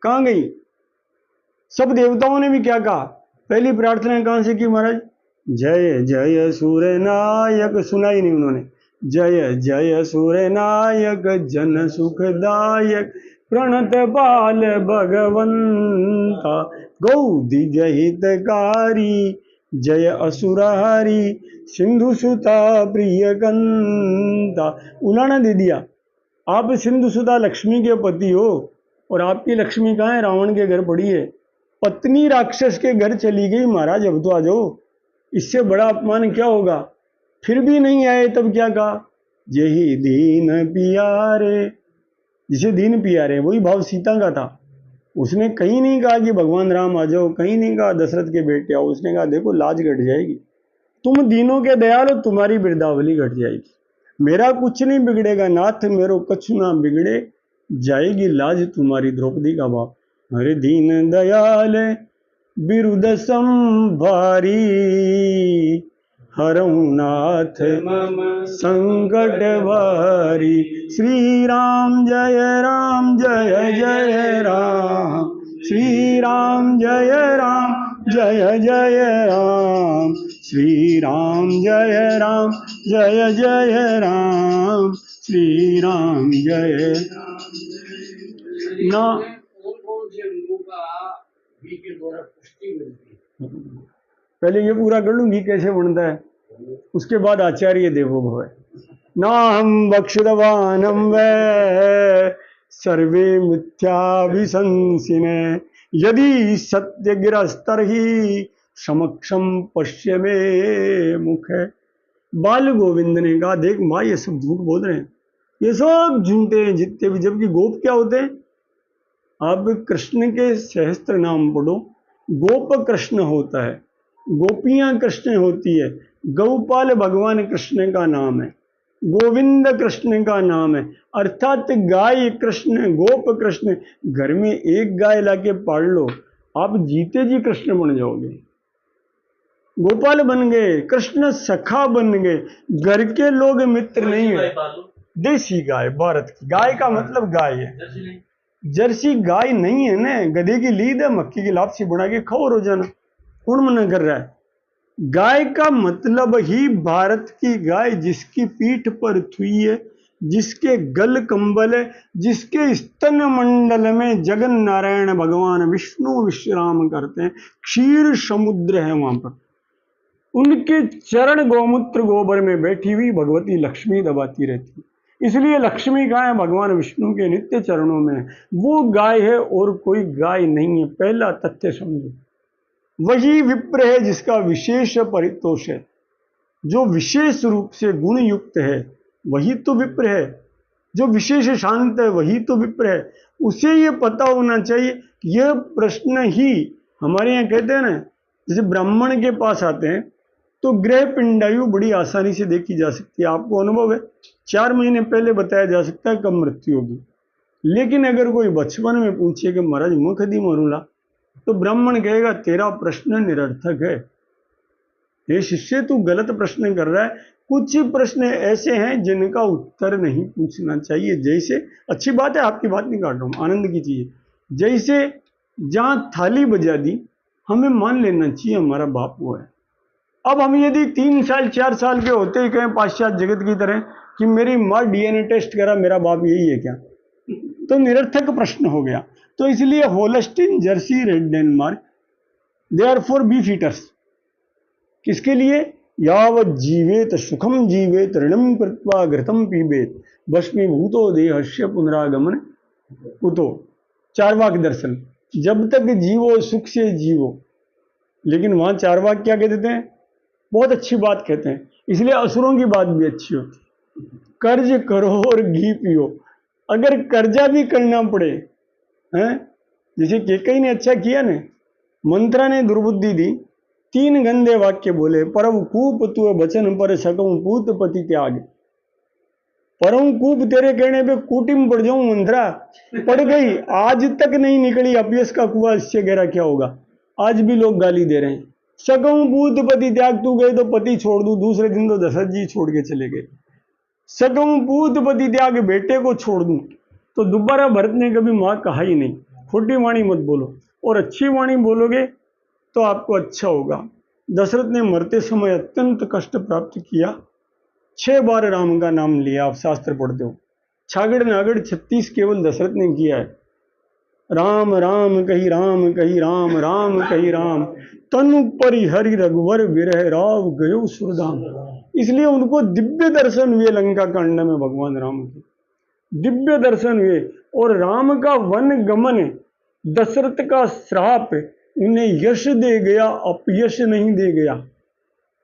कहाँ गई? सब देवताओं ने भी क्या कहा? पहली प्रार्थना कहाँ से की महाराज? जय जय सूर्य नायक, सुना ही नहीं उन्होंने। जय जय सूर्य नायक जन सुखदायक प्रणत बाल भगवंता गौ दिव्य हितकारी जय असुरहारी सिंधु सुता प्रिय कंता। उलाना दे दिया। आप सिंधु सुता लक्ष्मी के पति हो, और आपकी लक्ष्मी कहाँ है? रावण के घर पड़ी है। पत्नी राक्षस के घर चली गई। महाराज अब तो आ जाओ, इससे बड़ा अपमान क्या होगा? फिर भी नहीं आए, तब क्या कहा? यही दीन पियारे, जिसे दीन पियारे, वही भाव सीता का था। उसने कहीं नहीं कहा कि भगवान राम आ जाओ, कहीं नहीं कहा दशरथ के बेटे आओ। उसने कहा देखो लाज घट जाएगी, तुम दीनों के दयाल हो, तुम्हारी बिरदावली घट जाएगी। मेरा कुछ नहीं बिगड़ेगा नाथ, मेरो कछु ना बिगड़े, जाएगी लाज तुम्हारी। द्रौपदी का भाव। हरे दीन दयाल बिरुद संभारी, हरऊ नाथ मम संकट भारी। श्री राम जय राम जय जय राम, श्री राम जय राम जय जय राम, श्री राम जय राम जय जय राम, श्री राम जय ना। पहले ये पूरा कर लूंगी कैसे बनता है, उसके बाद आचार्य देवो भव। ना हम बक्षितवानम वे सर्वे मिथ्याभिशंसिने, यदि सत्य गिरस्तर ही समक्षम पश्य में मुख है। बाल गोविंद ने कहा देख माँ, ये सब झूठ बोल रहे हैं, ये सब झूठे हैं जितने भी। जबकि गोप क्या होते हैं? आप कृष्ण के सहस्त्र नाम पढ़ो, गोप कृष्ण होता है, गोपियां कृष्ण होती है, गौपाल भगवान कृष्ण का नाम है, गोविंद कृष्ण का नाम है। अर्थात गाय कृष्ण, गोप कृष्ण। घर में एक गाय लाके पाल लो, आप जीते जी कृष्ण बन जाओगे। गोपाल बन गए, कृष्ण सखा बन गए। घर के लोग मित्र नहीं है। देसी गाय, भारत की गाय का मतलब गाय है। जर्सी गाय नहीं है ना, गधे की लीद है, मक्की की लापसी बना के खाओ रोजाना। कौन मना कर रहा है? गाय का मतलब ही भारत की गाय, जिसकी पीठ पर थुई है, जिसके गल कंबल है, जिसके स्तन मंडल में जगन नारायण भगवान विष्णु विश्राम करते हैं। क्षीर समुद्र है वहां पर। उनके चरण गोमूत्र गोबर में बैठी हुई भगवती लक्ष्मी दबाती रहती है। इसलिए लक्ष्मी गाय भगवान विष्णु के नित्य चरणों में है। वो गाय है और कोई गाय नहीं है। पहला तथ्य समझो। वही विप्र है जिसका विशेष परितोष है, जो विशेष रूप से गुण युक्त है, वही तो विप्र है। जो विशेष शांत है, वही तो विप्र है। उसे ये पता होना चाहिए। यह प्रश्न ही हमारे यहाँ कहते हैं ना, जैसे ब्राह्मण के पास आते हैं तो ग्रह पिंडायु बड़ी आसानी से देखी जा सकती है। आपको अनुभव है, 4 महीने पहले बताया जा सकता है कब मृत्यु होगी। लेकिन अगर कोई बचपन में पूछे कि महाराज मैं कदी मरूंगा, तो ब्राह्मण कहेगा तेरा प्रश्न निरर्थक है, हे शिष्य तू गलत प्रश्न कर रहा है, कुछ प्रश्न ऐसे हैं जिनका उत्तर नहीं पूछना चाहिए। जैसे, अच्छी बात है, आपकी बात नहीं काट रहा हूं, आनंद की चीज है, जैसे जहां थाली बजा दी हमें मान लेना चाहिए हमारा बाप वो है। अब हम यदि 3 साल 4 साल के होते ही कहें पाश्चात्य जगत की तरह कि मेरी माँ डीएनए टेस्ट करा मेरा बाप यही है क्या, तो निरर्थक प्रश्न हो गया। तो इसलिए Holstein, Jersey, red Denmark, they are for beef eaters. किसके लिए? यावत जीवेत सुखम जीवेत ऋणम कृत्वा घृतम पीबेत भस्मीभूतो देहस्य पुनरागमन कुतो। चार्वाक दर्शन, जब तक जीवो सुख से जीवो। लेकिन वहां चार्वाक क्या कहते हैं? बहुत अच्छी बात कहते हैं, इसलिए असुरों की बात भी अच्छी होती। कर्ज करो और घी पियो। अगर कर्जा भी करना पड़े, हैं, जैसे केकई ने अच्छा किया ने, मंत्रा ने दुर्बुद्धि दी, 3 गंदे वाक्य बोले, परम कूप तु बचन पर सकूं पूत पति त्याग। परम कूप तेरे कहने पे कूटिम पड़ जाऊं, मंत्रा पड़ गई, आज तक नहीं निकली अपयश का कुआं, इससे गहरा क्या होगा। आज भी लोग गाली दे रहे हैं। सकूं पूत पति त्याग, तू गए तो पति छोड़ दूं, दूसरे दिन तो दशरथ जी छोड़ के चले गए। सकूं पूत पति त्याग, बेटे को छोड़ दूं, तो दोबारा भरत ने कभी मां कहा ही नहीं। खोटी वाणी मत बोलो, और अच्छी वाणी बोलोगे तो आपको अच्छा होगा। दशरथ ने मरते समय अत्यंत कष्ट प्राप्त किया, 6 बार राम का नाम लिया, आप शास्त्र पढ़ते हो। छागड़ नागड़ 36 केवल दशरथ ने किया है। राम राम कही राम कही राम, राम कही राम, तनु परि हरि रघुवर विरह राव गयो सुरधाम। इसलिए उनको दिव्य दर्शन हुए लंका कांड में, भगवान राम के दिव्य दर्शन हुए। और राम का वन गमन, दशरथ का श्राप उन्हें यश दे गया, अपयश नहीं दे गया।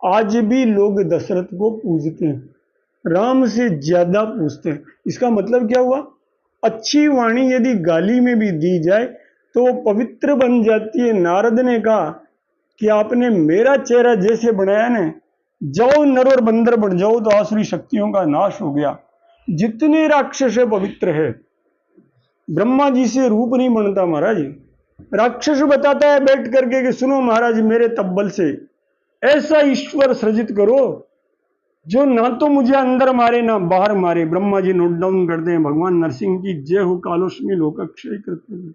आज भी लोग दशरथ को पूजते हैं, राम से ज्यादा पूजते हैं। इसका मतलब क्या हुआ? अच्छी वाणी यदि गाली में भी दी जाए तो वो पवित्र बन जाती है। नारद ने कहा कि आपने मेरा चेहरा जैसे बनाया ना, जाओ नर और बंदर बन जाओ तो आसुरी शक्तियों का नाश हो गया। जितने राक्षस पवित्र है, ब्रह्मा जी से रूप नहीं बनता महाराज। राक्षस बताता है बैठ करके कि सुनो महाराज, मेरे तब्बल से ऐसा ईश्वर सृजित करो जो ना तो मुझे अंदर मारे ना बाहर मारे। ब्रह्मा जी नोट डाउन करते हैं, भगवान नरसिंह की जय हो, कालोष्मी लोकक्षय कृत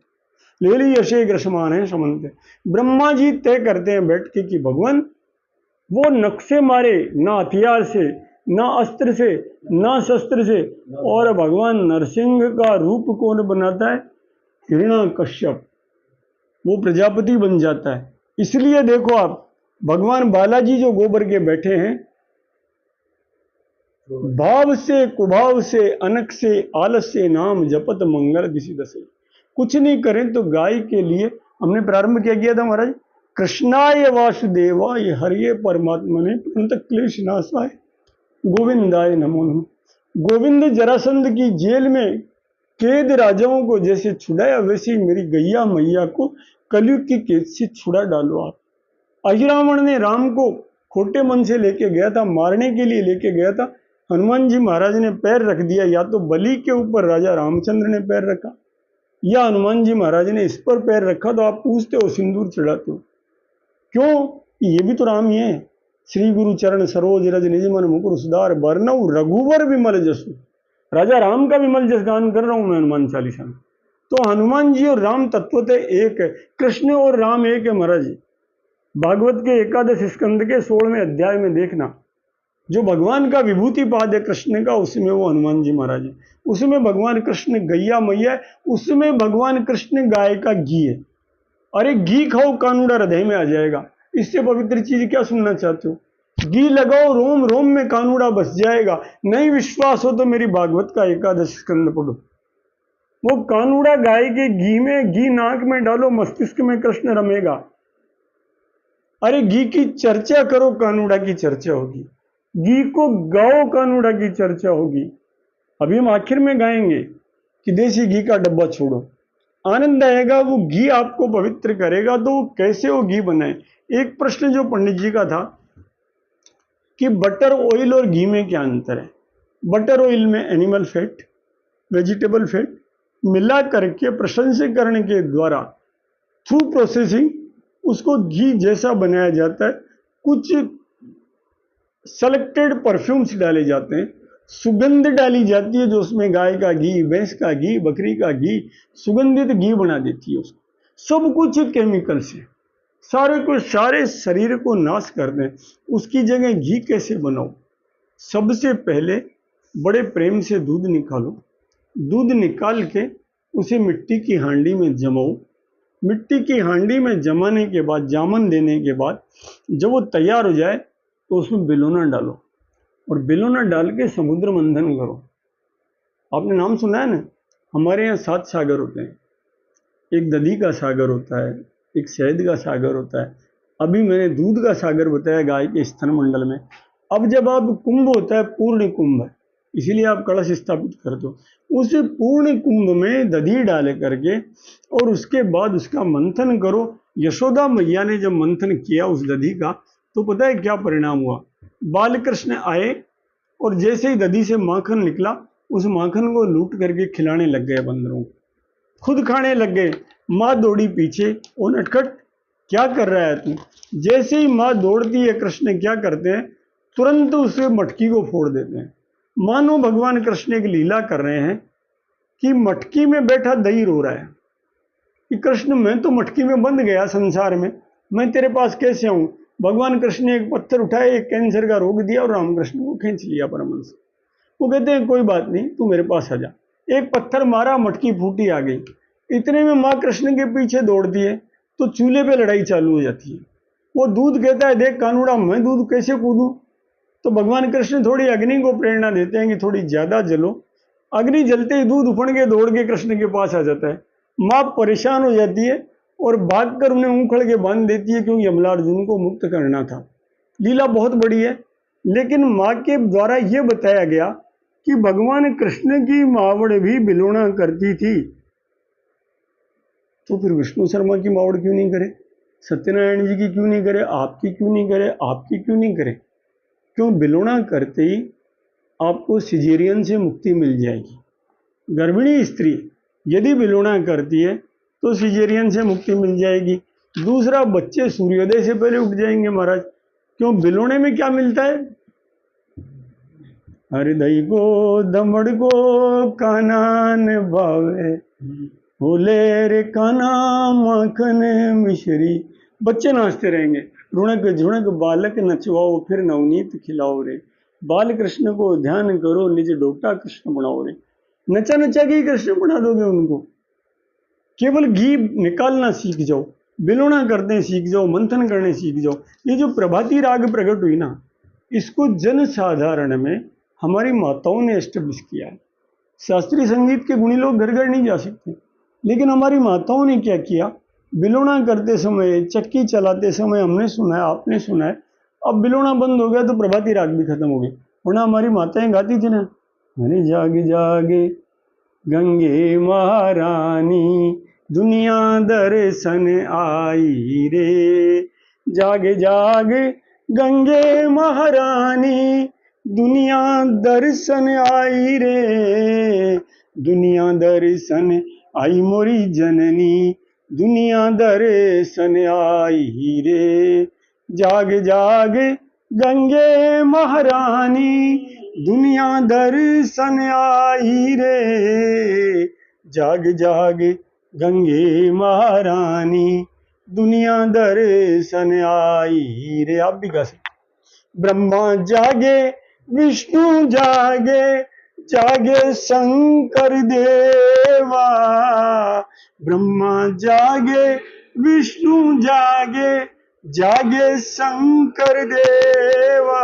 ले ली यशे ग्रसमान है समन्त। ब्रह्मा जी तय करते हैं बैठ के कि भगवान वो नक्शे मारे, ना हथियार से, ना अस्त्र से, ना शस्त्र से। और भगवान नरसिंह का रूप कौन बनाता है? हिरण्यकश्यप, वो प्रजापति बन जाता है। इसलिए देखो आप, भगवान बालाजी जो गोबर के बैठे हैं, भाव से कुभाव से अनक से आलस से नाम जपत मंगल दिशि दसे। कुछ नहीं करें तो गाय के लिए हमने प्रारंभ क्या किया था महाराज? कृष्णाय वासुदेवाय हरिये परमात्मने प्रणत क्लेश नाशाय गोविंदाय नमो नमः। गोविंद जरासंध की जेल में कैद राजाओं को जैसे छुड़ाया, वैसे ही मेरी गैया मैया को कलयुग की कैद से छुड़ा डालो आप। अहिरावण ने राम को खोटे मन से लेके गया था, मारने के लिए लेके गया था। हनुमान जी महाराज ने पैर रख दिया, या तो बलि के ऊपर राजा रामचंद्र ने पैर रखा, या हनुमान जी महाराज ने इस पर पैर रखा। तो आप पूछते हो, सिंदूर चढ़ाते हो क्यों? ये भी तो राम ही है। श्री गुरु चरण सरोज रज निज मन मुकुर सुधार बरनऊ रघुवर विमल जसु। राजा राम का विमल जस गान कर रहा हूं मैं हनुमान चालीसा में। तो हनुमान जी और राम तत्वतः एक है, कृष्ण और राम एक है महाराज। भागवत के 11 स्कंद के 16वें अध्याय में देखना, जो भगवान का विभूति पाद है कृष्ण का, उसमें वो हनुमान जी महाराज है। उसमें भगवान कृष्ण गैया मैया है, उसमें भगवान कृष्ण गाय का घी है। अरे घी खाओ, कानूड़ा हृदय में आ जाएगा। इससे पवित्र चीज क्या सुनना चाहते हो? घी लगाओ, रोम रोम में कानूड़ा बस जाएगा। नहीं विश्वास हो तो मेरी भागवत का 11 स्कंद पढ़ो। वो कानूड़ा गाय के घी में, घी नाक में डालो, मस्तिष्क में कृष्ण रमेगा। अरे घी की चर्चा करो, कानूड़ा की चर्चा होगी। घी को गाओ, कानूड़ा की चर्चा होगी। अभी हम आखिर में गाएंगे कि देसी घी का डब्बा छोड़ो, आनंद आएगा। वो घी आपको पवित्र करेगा। तो कैसे वो घी बनाए? एक प्रश्न जो पंडित जी का था कि बटर ऑयल और घी में क्या अंतर है? बटर ऑयल में एनिमल फैट, वेजिटेबल फैट मिला करके प्रसंस्करण के द्वारा थ्रू प्रोसेसिंग उसको घी जैसा बनाया जाता है। कुछ सेलेक्टेड परफ्यूम्स डाले जाते हैं, सुगंध डाली जाती है जो उसमें गाय का घी, भैंस का घी, बकरी का घी, सुगंधित घी बना देती है उसको। सब कुछ केमिकल से, सारे शरीर को नाश कर दें। उसकी जगह घी कैसे बनाओ? सबसे पहले बड़े प्रेम से दूध निकालो, दूध निकाल के उसे मिट्टी की हांडी में जमाओ। मिट्टी की हांडी में जमाने के बाद, जामन देने के बाद जब वो तैयार हो जाए तो उसमें बिलोना डालो और बिलोना डाल के समुद्र मंथन करो। आपने नाम सुना है ना, हमारे यहाँ 7 सागर होते हैं। एक दधी का सागर होता है, एक शहद का सागर होता है, अभी मैंने दूध का सागर बताया गाय के स्तन मंडल में। अब जब आप कुंभ होता है, पूर्ण कुंभ है, इसीलिए आप कलश स्थापित कर दो। उस पूर्ण कुंभ में दधी डाल करके और उसके बाद उसका मंथन करो। यशोदा मैया ने जब मंथन किया उस दधी का, तो पता है क्या परिणाम हुआ? बाल कृष्ण आए और जैसे ही दधी से माखन निकला, उस माखन को लूट करके खिलाने लग गए बंदरों को, खुद खाने लग गए। माँ दौड़ी पीछे, ओ नटखट क्या कर रहा है तू? जैसे ही माँ दौड़ती है, कृष्ण क्या करते हैं? तुरंत उसे मटकी को फोड़ देते हैं। मानो भगवान कृष्ण एक लीला कर रहे हैं कि मटकी में बैठा दही रो रहा है कि कृष्ण मैं तो मटकी में बंद गया संसार में, मैं तेरे पास कैसे आऊं? भगवान कृष्ण ने एक पत्थर उठाए, एक कैंसर का रोग दिया और रामकृष्ण को खींच लिया परमहंस। वो कहते हैं कोई बात नहीं, तू मेरे पास आ जा। एक पत्थर मारा, मटकी फूटी, आ गई। इतने में माँ कृष्ण के पीछे दौड़ती है तो चूल्हे पे लड़ाई चालू हो जाती है। वो दूध कहता है देख कानूड़ा, मैं दूध कैसे कूदूं? तो भगवान कृष्ण थोड़ी अग्नि को प्रेरणा देते हैं कि थोड़ी ज्यादा जलो। अग्नि जलते ही दूध उफड़ के दौड़ के कृष्ण के पास आ जाता है। माँ परेशान हो जाती है और भागकर उन्हें उखड़ के बांध देती है, क्योंकि यमलार्जुन को मुक्त करना था। लीला बहुत बड़ी है, लेकिन माँ के द्वारा यह बताया गया कि भगवान कृष्ण की मावड़ भी बिलोना करती थी, तो फिर विष्णु शर्मा की मावड़ क्यों नहीं करे? सत्यनारायण जी की क्यों नहीं करे? आपकी क्यों नहीं करे? आपकी क्यों नहीं करे? क्यों? बिलोना करते ही आपको सिजेरियन से मुक्ति मिल जाएगी। गर्भिणी स्त्री यदि बिलोना करती है तो सिजेरियन से मुक्ति मिल जाएगी। दूसरा, बच्चे सूर्योदय से पहले उठ जाएंगे महाराज। क्यों? बिलोने में क्या मिलता है? हृदय को दमड़ को कानान भावे, बोले रे काना माखन मिश्री। बच्चे नाचते रहेंगे, रुणक झुणक बालक नचवाओ, फिर नवनीत खिलाओ रे। बाल कृष्ण को ध्यान करो, निज डोटा कृष्ण बनाओ रे। नचा नचा के कृष्ण बना दोगे उनको। केवल घी निकालना सीख जाओ, बिलोना करते सीख जाओ, मंथन करने सीख जाओ। ये जो प्रभाती राग प्रकट हुई ना, इसको जन साधारण में हमारी माताओं ने एस्टेब्लिश किया है। शास्त्रीय संगीत के गुणी लोग घर घर नहीं जा सकते, लेकिन हमारी माताओं ने क्या किया? बिलोना करते समय, चक्की चलाते समय हमने सुना है, आपने सुना है। अब बिलोना बंद हो गया तो प्रभाती राग भी खत्म हो गए, वरना हमारी माताएं गाती थी ना, अरे जागे जागे गंगे महारानी, दुनिया दर्शन आई रे। जागे जागे गंगे महारानी, दुनिया दर्शन आई रे। दुनिया दर्शन आई मोरी जननी, दुनिया दर्शन आई रे। जाग जाग गंगे महारानी, दुनिया दर्शन आई रे। जाग जाग गंगे महारानी, दुनिया दर्शन आई रे। आप भी गा सकते। ब्रह्मा जागे विष्णु जागे, जागे शंकर देवा। ब्रह्मा जागे विष्णु जागे, जागे शंकर देवा।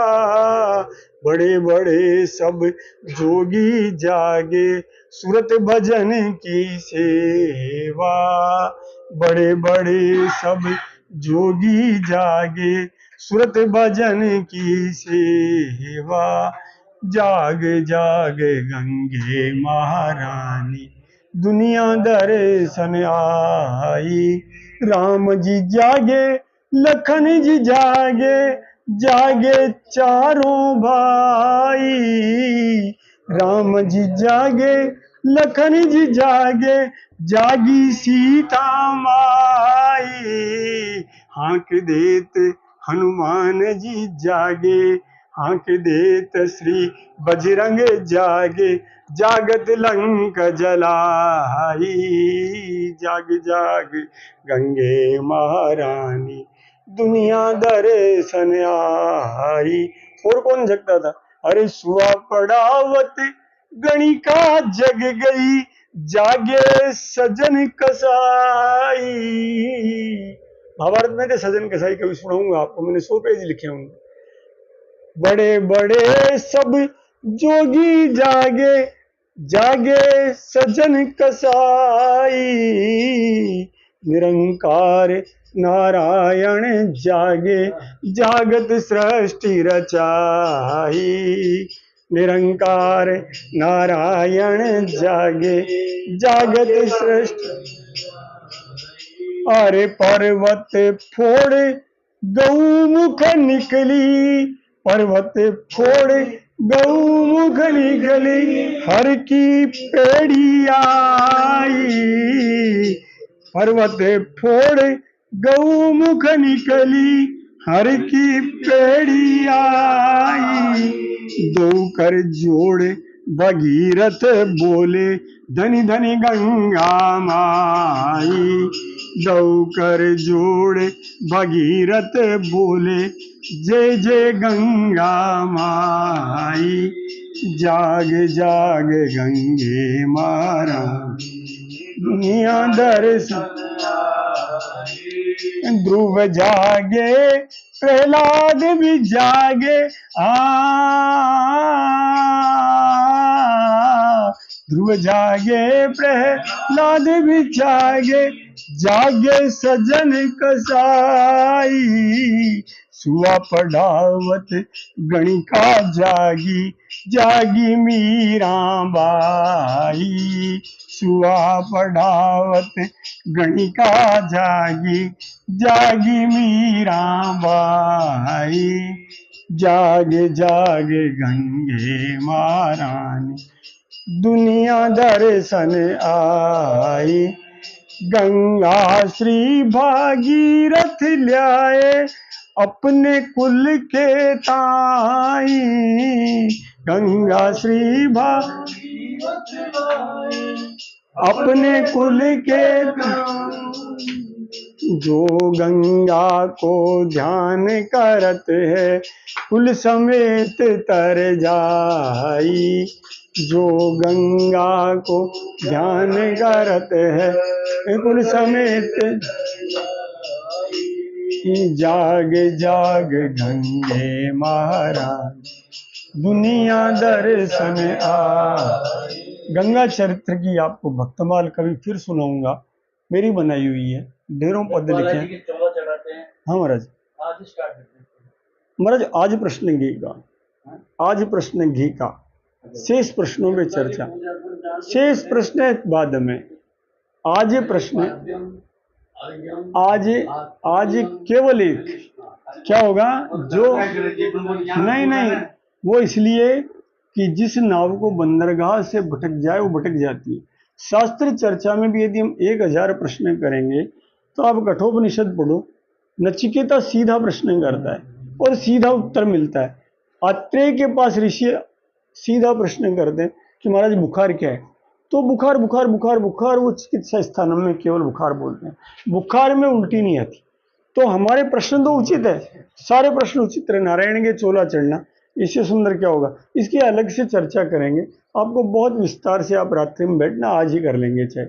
बड़े बड़े सब जोगी जागे, सूरत भजन की सेवा। बड़े बड़े सब जोगी जागे, सूरत भजन की सेवा। जाग जाग गंगे महारानी, दुनिया दर्शन आई। राम जी जागे, लखन जी जागे, जागे चारों भाई। राम जी जागे, लखन जी जागे, जागी सीता माई, हाँक देत हनुमान जी जागे, हाँक देत श्री बजरंग जागे, जागत लंक जलाई, जाग जाग गंगे महारानी, दुनिया दर्शन आई। और कौन जगता था? अरे सुआ पड़ावत गणिका जग गई, जागे सजन कसाई। महाभारत में थे सजन कसाई, कभी सुनाऊंगा आपको, मैंने 100 पेज लिखे होंगे। बड़े बड़े सब जोगी जागे, जागे सजन कसाई, निरंकार नारायण जागे, जागत सृष्टि रचाई, निरंकार नारायण जागे, जागत सृष्टि। अरे पर्वत फोड़ गौमुख निकली, पर्वत फोड़ गौमुख निकली, हर की पेड़ी आई, पर्वत फोड़ गौमुख निकली, हर की पेड़ी आई। दो कर जोड़ भगीरथ बोले, धनी धनी गंगा माई, दो कर जोड़ भगीरथ बोले, जय जय गंगा माई, जाग जाग गंगे महारानी, दुनिया दर्शन। ध्रुव जागे प्रहलाद भी जागे, ध्रुव जागे प्रहलाद भी जागे, जागे सजन कसाई, सुआ पढ़ावत गणिका जागी, जागी मीरा बाई, सुआ पढ़ावत गणिका जागी, जागी मीरा बाई, जाग जाग गंगे महारानी, दुनिया दर्शन आई। गंगा श्री भागीरथ ल्याए, अपने कुल के ताई, गंगा श्री भागीरथ ल्याए, अपने कुल के ताई, जो गंगा को ध्यान करत है, कुल समेत तर जाई, जो गंगा को ध्यान करत है, कुल समेत, जाग जाग गंगे महारानी, दुनिया दर्शन आई। गंगा चरित्र की आपको भक्तमाल कभी फिर सुनाऊंगा, मेरी बनाई हुई है, ढेरों पद लिखे हैं। हाँ महाराज, महाराज आज प्रश्न घी का, आज प्रश्न घी का, शेष प्रश्नों में चर्चा, शेष प्रश्न बाद में। आज प्रश्न, आज केवल एक क्या होगा, जो नहीं वो इसलिए कि जिस नाव को बंदरगाह से भटक जाए वो भटक जाती है। शास्त्र चर्चा में भी यदि हम 1000 प्रश्न करेंगे तो आप कठोपनिषद पढ़ो, नचिकेता सीधा प्रश्न करता है और सीधा उत्तर मिलता है। आत्रेय के पास ऋषि सीधा प्रश्न करते हैं कि महाराज बुखार क्या है, तो बुखार बुखार बुखार बुखार, वो चिकित्सा स्थानों में केवल बुखार बोलते हैं, बुखार में उल्टी नहीं आती। तो हमारे प्रश्न तो उचित है, सारे प्रश्न उचित है। नारायण के चोला चढ़ना, इससे सुंदर क्या होगा, इसकी अलग से चर्चा करेंगे आपको बहुत विस्तार से। आप रात्रि में बैठना, आज ही कर लेंगे चाहे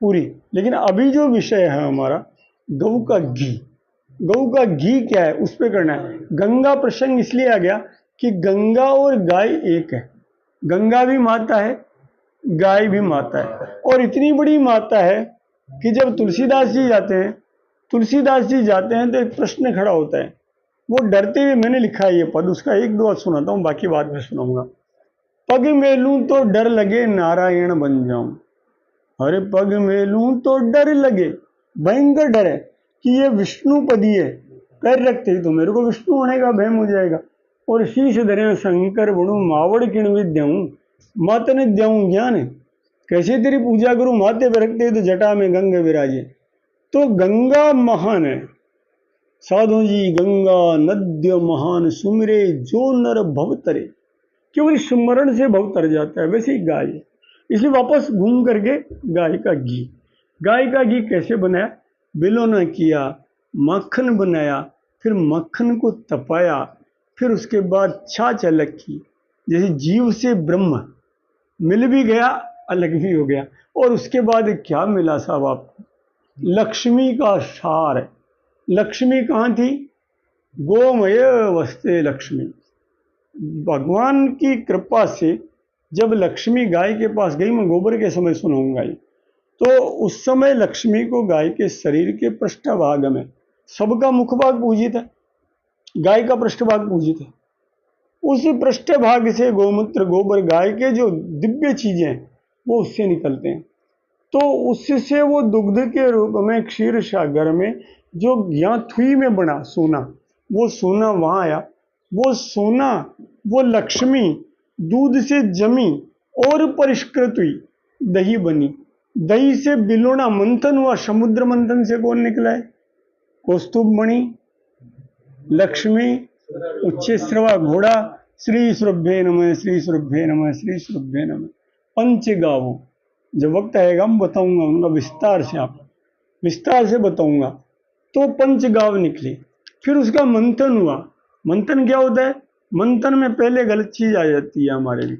पूरी। लेकिन अभी जो विषय है हमारा गऊ का घी, गऊ का घी क्या है उस पर करना है। गंगा प्रसंग इसलिए आ गया कि गंगा और गाय एक है, गंगा भी माता है, गाय भी माता है, और इतनी बड़ी माता है कि जब तुलसीदास जी जाते हैं तो एक प्रश्न खड़ा होता है, वो डरते हुए, मैंने लिखा है ये पद, उसका 1-2 सुनाता हूँ, बाकी बाद में सुनाऊंगा। पग मेलूं तो डर लगे नारायण बन जाऊं, अरे पग मेलूं तो डर लगे, भयंकर डर है कि ये विष्णुपदी है, पैर रखते ही तो मेरे को विष्णु होने का भय हो जाएगा। और शीश धरे शंकर बणु मावड़ किण विद्याऊं, मातन द्याऊं ज्ञान, कैसे तेरी पूजा करूं, माथे पे रखते तो जटा में गंगा विराजे। तो गंगा महान है। साधु जी गंगा नद्य महान सुमिरे जो नर भव तरे, केवल स्मरण से भव तर जाता है। वैसे ही गाय है। इसलिए वापस घूम करके गाय का घी, गाय का घी कैसे बनाया, बिलोना किया, मक्खन बनाया, फिर मक्खन को तपाया, फिर उसके बाद छाछ अलग की। जैसे जीव से ब्रह्म मिल भी गया, अलग भी हो गया। और उसके बाद क्या मिला साहब आपको, लक्ष्मी का सार। लक्ष्मी कहाँ थी, गोमय वस्ते लक्ष्मी। भगवान की कृपा से जब लक्ष्मी गाय के पास गई, मैं गोबर के समय सुनाऊंगा ये, तो उस समय लक्ष्मी को गाय के शरीर के पृष्ठभाग में, सबका मुखभाग पूजित है, गाय का पृष्ठभाग पूजित है, उस पृष्ठभाग से गोमूत्र गोबर गाय के जो दिव्य चीजें हैं वो उससे निकलते हैं। तो उससे वो दुग्ध के रूप में क्षीर सागर में जो यहाँ थुई में बना सोना, वो सोना वहां आया। वो सोना, वो लक्ष्मी दूध से जमी और परिष्कृत हुई, दही बनी। दही से बिलोना मंथन हुआ। समुद्र मंथन से कौन निकला है, कौस्तुभ मणि, लक्ष्मी, उच्चश्रवा घोड़ा। श्री श्रुभ्ये नमः, श्री श्रुभ्ये नमः, श्री श्रुभ्ये नमः। पंच गावों, जब वक्त आएगा मैं बताऊंगा उनका विस्तार से, आप विस्तार से बताऊंगा। तो पंच गाव निकली, फिर उसका मंथन हुआ। मंथन क्या होता है, मंथन में पहले गलत चीज आ जाती है हमारे भी।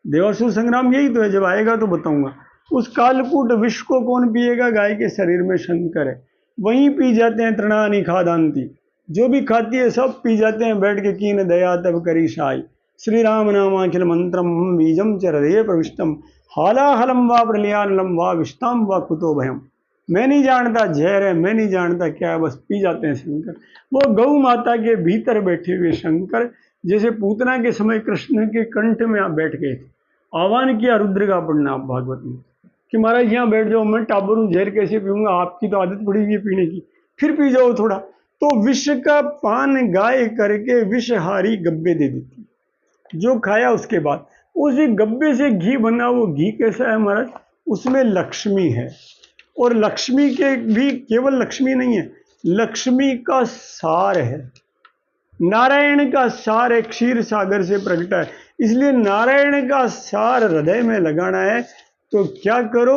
देवासुर संग्राम यही तो है, जब आएगा तो बताऊंगा। उस कालकूट विष को कौन पिएगा, गाय के शरीर में शंकर है, वहीं पी जाते हैं। तृणानि खादांती, जो भी खाती है सब पी जाते हैं बैठ के। कीन दया तब करी साई, श्री राम नामाखिल मंत्रम बीजम च हृदये प्रविष्टम, हालाहलम वा प्रलयानलम वा विष्टाम वा कुतो भयम। मैं नहीं जानता जहर है, मैं नहीं जानता क्या है, बस पी जाते हैं शंकर। वो गौ माता के भीतर बैठे हुए शंकर, जैसे पूतना के समय कृष्ण के कंठ में आप बैठ गए थे। आह्वान किया रुद्र का पढ़ना आप भागवत में कि महाराज यहाँ बैठ जाओ, मैं टाबर हूँ, जहर कैसे पीऊंगा, आपकी तो आदत पड़ी हुई है पीने की, फिर पी जाओ थोड़ा। तो विष का पान गाय करके विषहारी गब्बे दे देती, जो खाया उसके बाद उस गब्बे से घी बना। वो घी कैसा है महाराज, उसमें लक्ष्मी है। और लक्ष्मी के भी केवल लक्ष्मी नहीं है, लक्ष्मी का सार है, नारायण का सार है, क्षीर सागर से प्रगटा है। इसलिए नारायण का सार हृदय में लगाना है। तो क्या करो,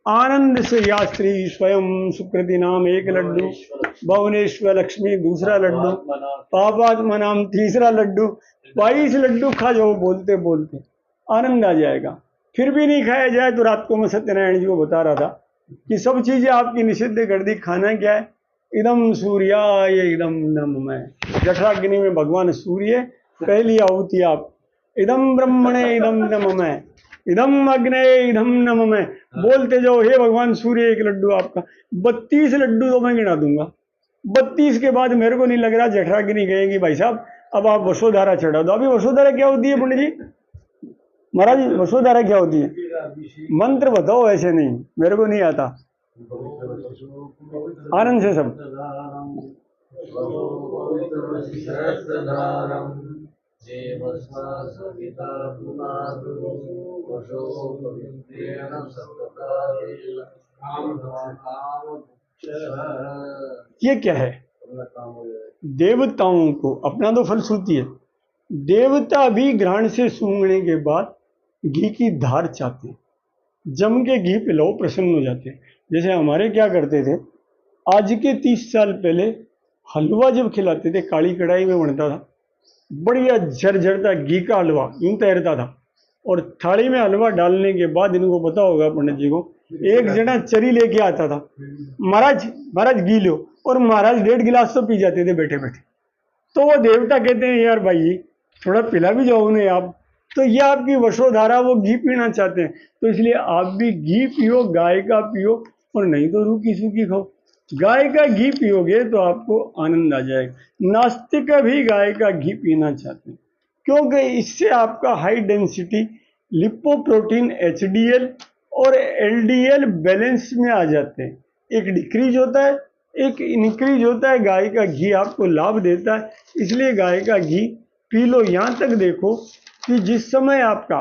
आनंद से या स्त्री स्वयं सुकृति नाम एक लड्डू, भुवनेश्वर लक्ष्मी दूसरा लड्डू, पापात्मा नाम तीसरा लड्डू, 22 लड्डू खा जाओ बोलते बोलते, आनंद आ जाएगा। फिर भी नहीं खाया जाए तो रात को मैं सत्यनारायण जी को बता रहा था कि सब चीजें आपकी निषिद्ध कर दी। खाना क्या है, इदम सूर्याय इदम नमः। जठराग्नि में भगवान सूर्य, पहली आहुति आप, इदम ब्रह्मणे इदम नमः, इदम अग्ने इदम नमः बोलते जाओ। हे भगवान सूर्य, एक लड्डू आपका। 32 लड्डू तो मैं गिना दूंगा। 32 के बाद मेरे को नहीं लग रहा जठराग्नि गएगी भाई साहब, अब आप वसुधारा चढ़ा दो। अभी वसुधारा क्या होती है पंडित जी, महाराज वसुधारा क्या होती है, मंत्र बताओ, ऐसे नहीं मेरे को नहीं आता, आनंद से सब। ये क्या है, देवताओं को अपना तो फल श्रुति है। देवता भी घ्राण से सूंघने के बाद घी की धार चाहते हैं, जम के घी पिलाओ प्रसन्न हो जाते हैं। जैसे हमारे क्या करते थे, आज के 30 साल पहले हलवा जब खिलाते थे, काली कढ़ाई में बनता था, बढ़िया झरझरता घी का हलवा यूं तैरता था। और थाली में हलवा डालने के बाद, इनको पता होगा पंडित जी को, एक जना चरी लेके आता था, महाराज घी लो, और महाराज 1.5 गिलास तो पी जाते थे बैठे बैठे। तो वो देवता कहते हैं यार भाई थोड़ा पिला भी जाओ उन्हें आप। तो ये आपकी वशोधारा, वो घी पीना चाहते हैं, तो इसलिए आप भी घी पियो, गाय का पियो, और नहीं तो रूखी सूखी खाओ। गाय का घी पियोगे तो आपको आनंद आ जाएगा। नास्तिक भी गाय का घी पीना चाहते हैं, क्योंकि इससे आपका हाई डेंसिटी लिपोप्रोटीन HDL और LDL बैलेंस में आ जाते हैं। एक डिक्रीज होता है, एक इंक्रीज होता है। गाय का घी आपको लाभ देता है, इसलिए गाय का घी पी लो। यहाँ तक देखो कि जिस समय आपका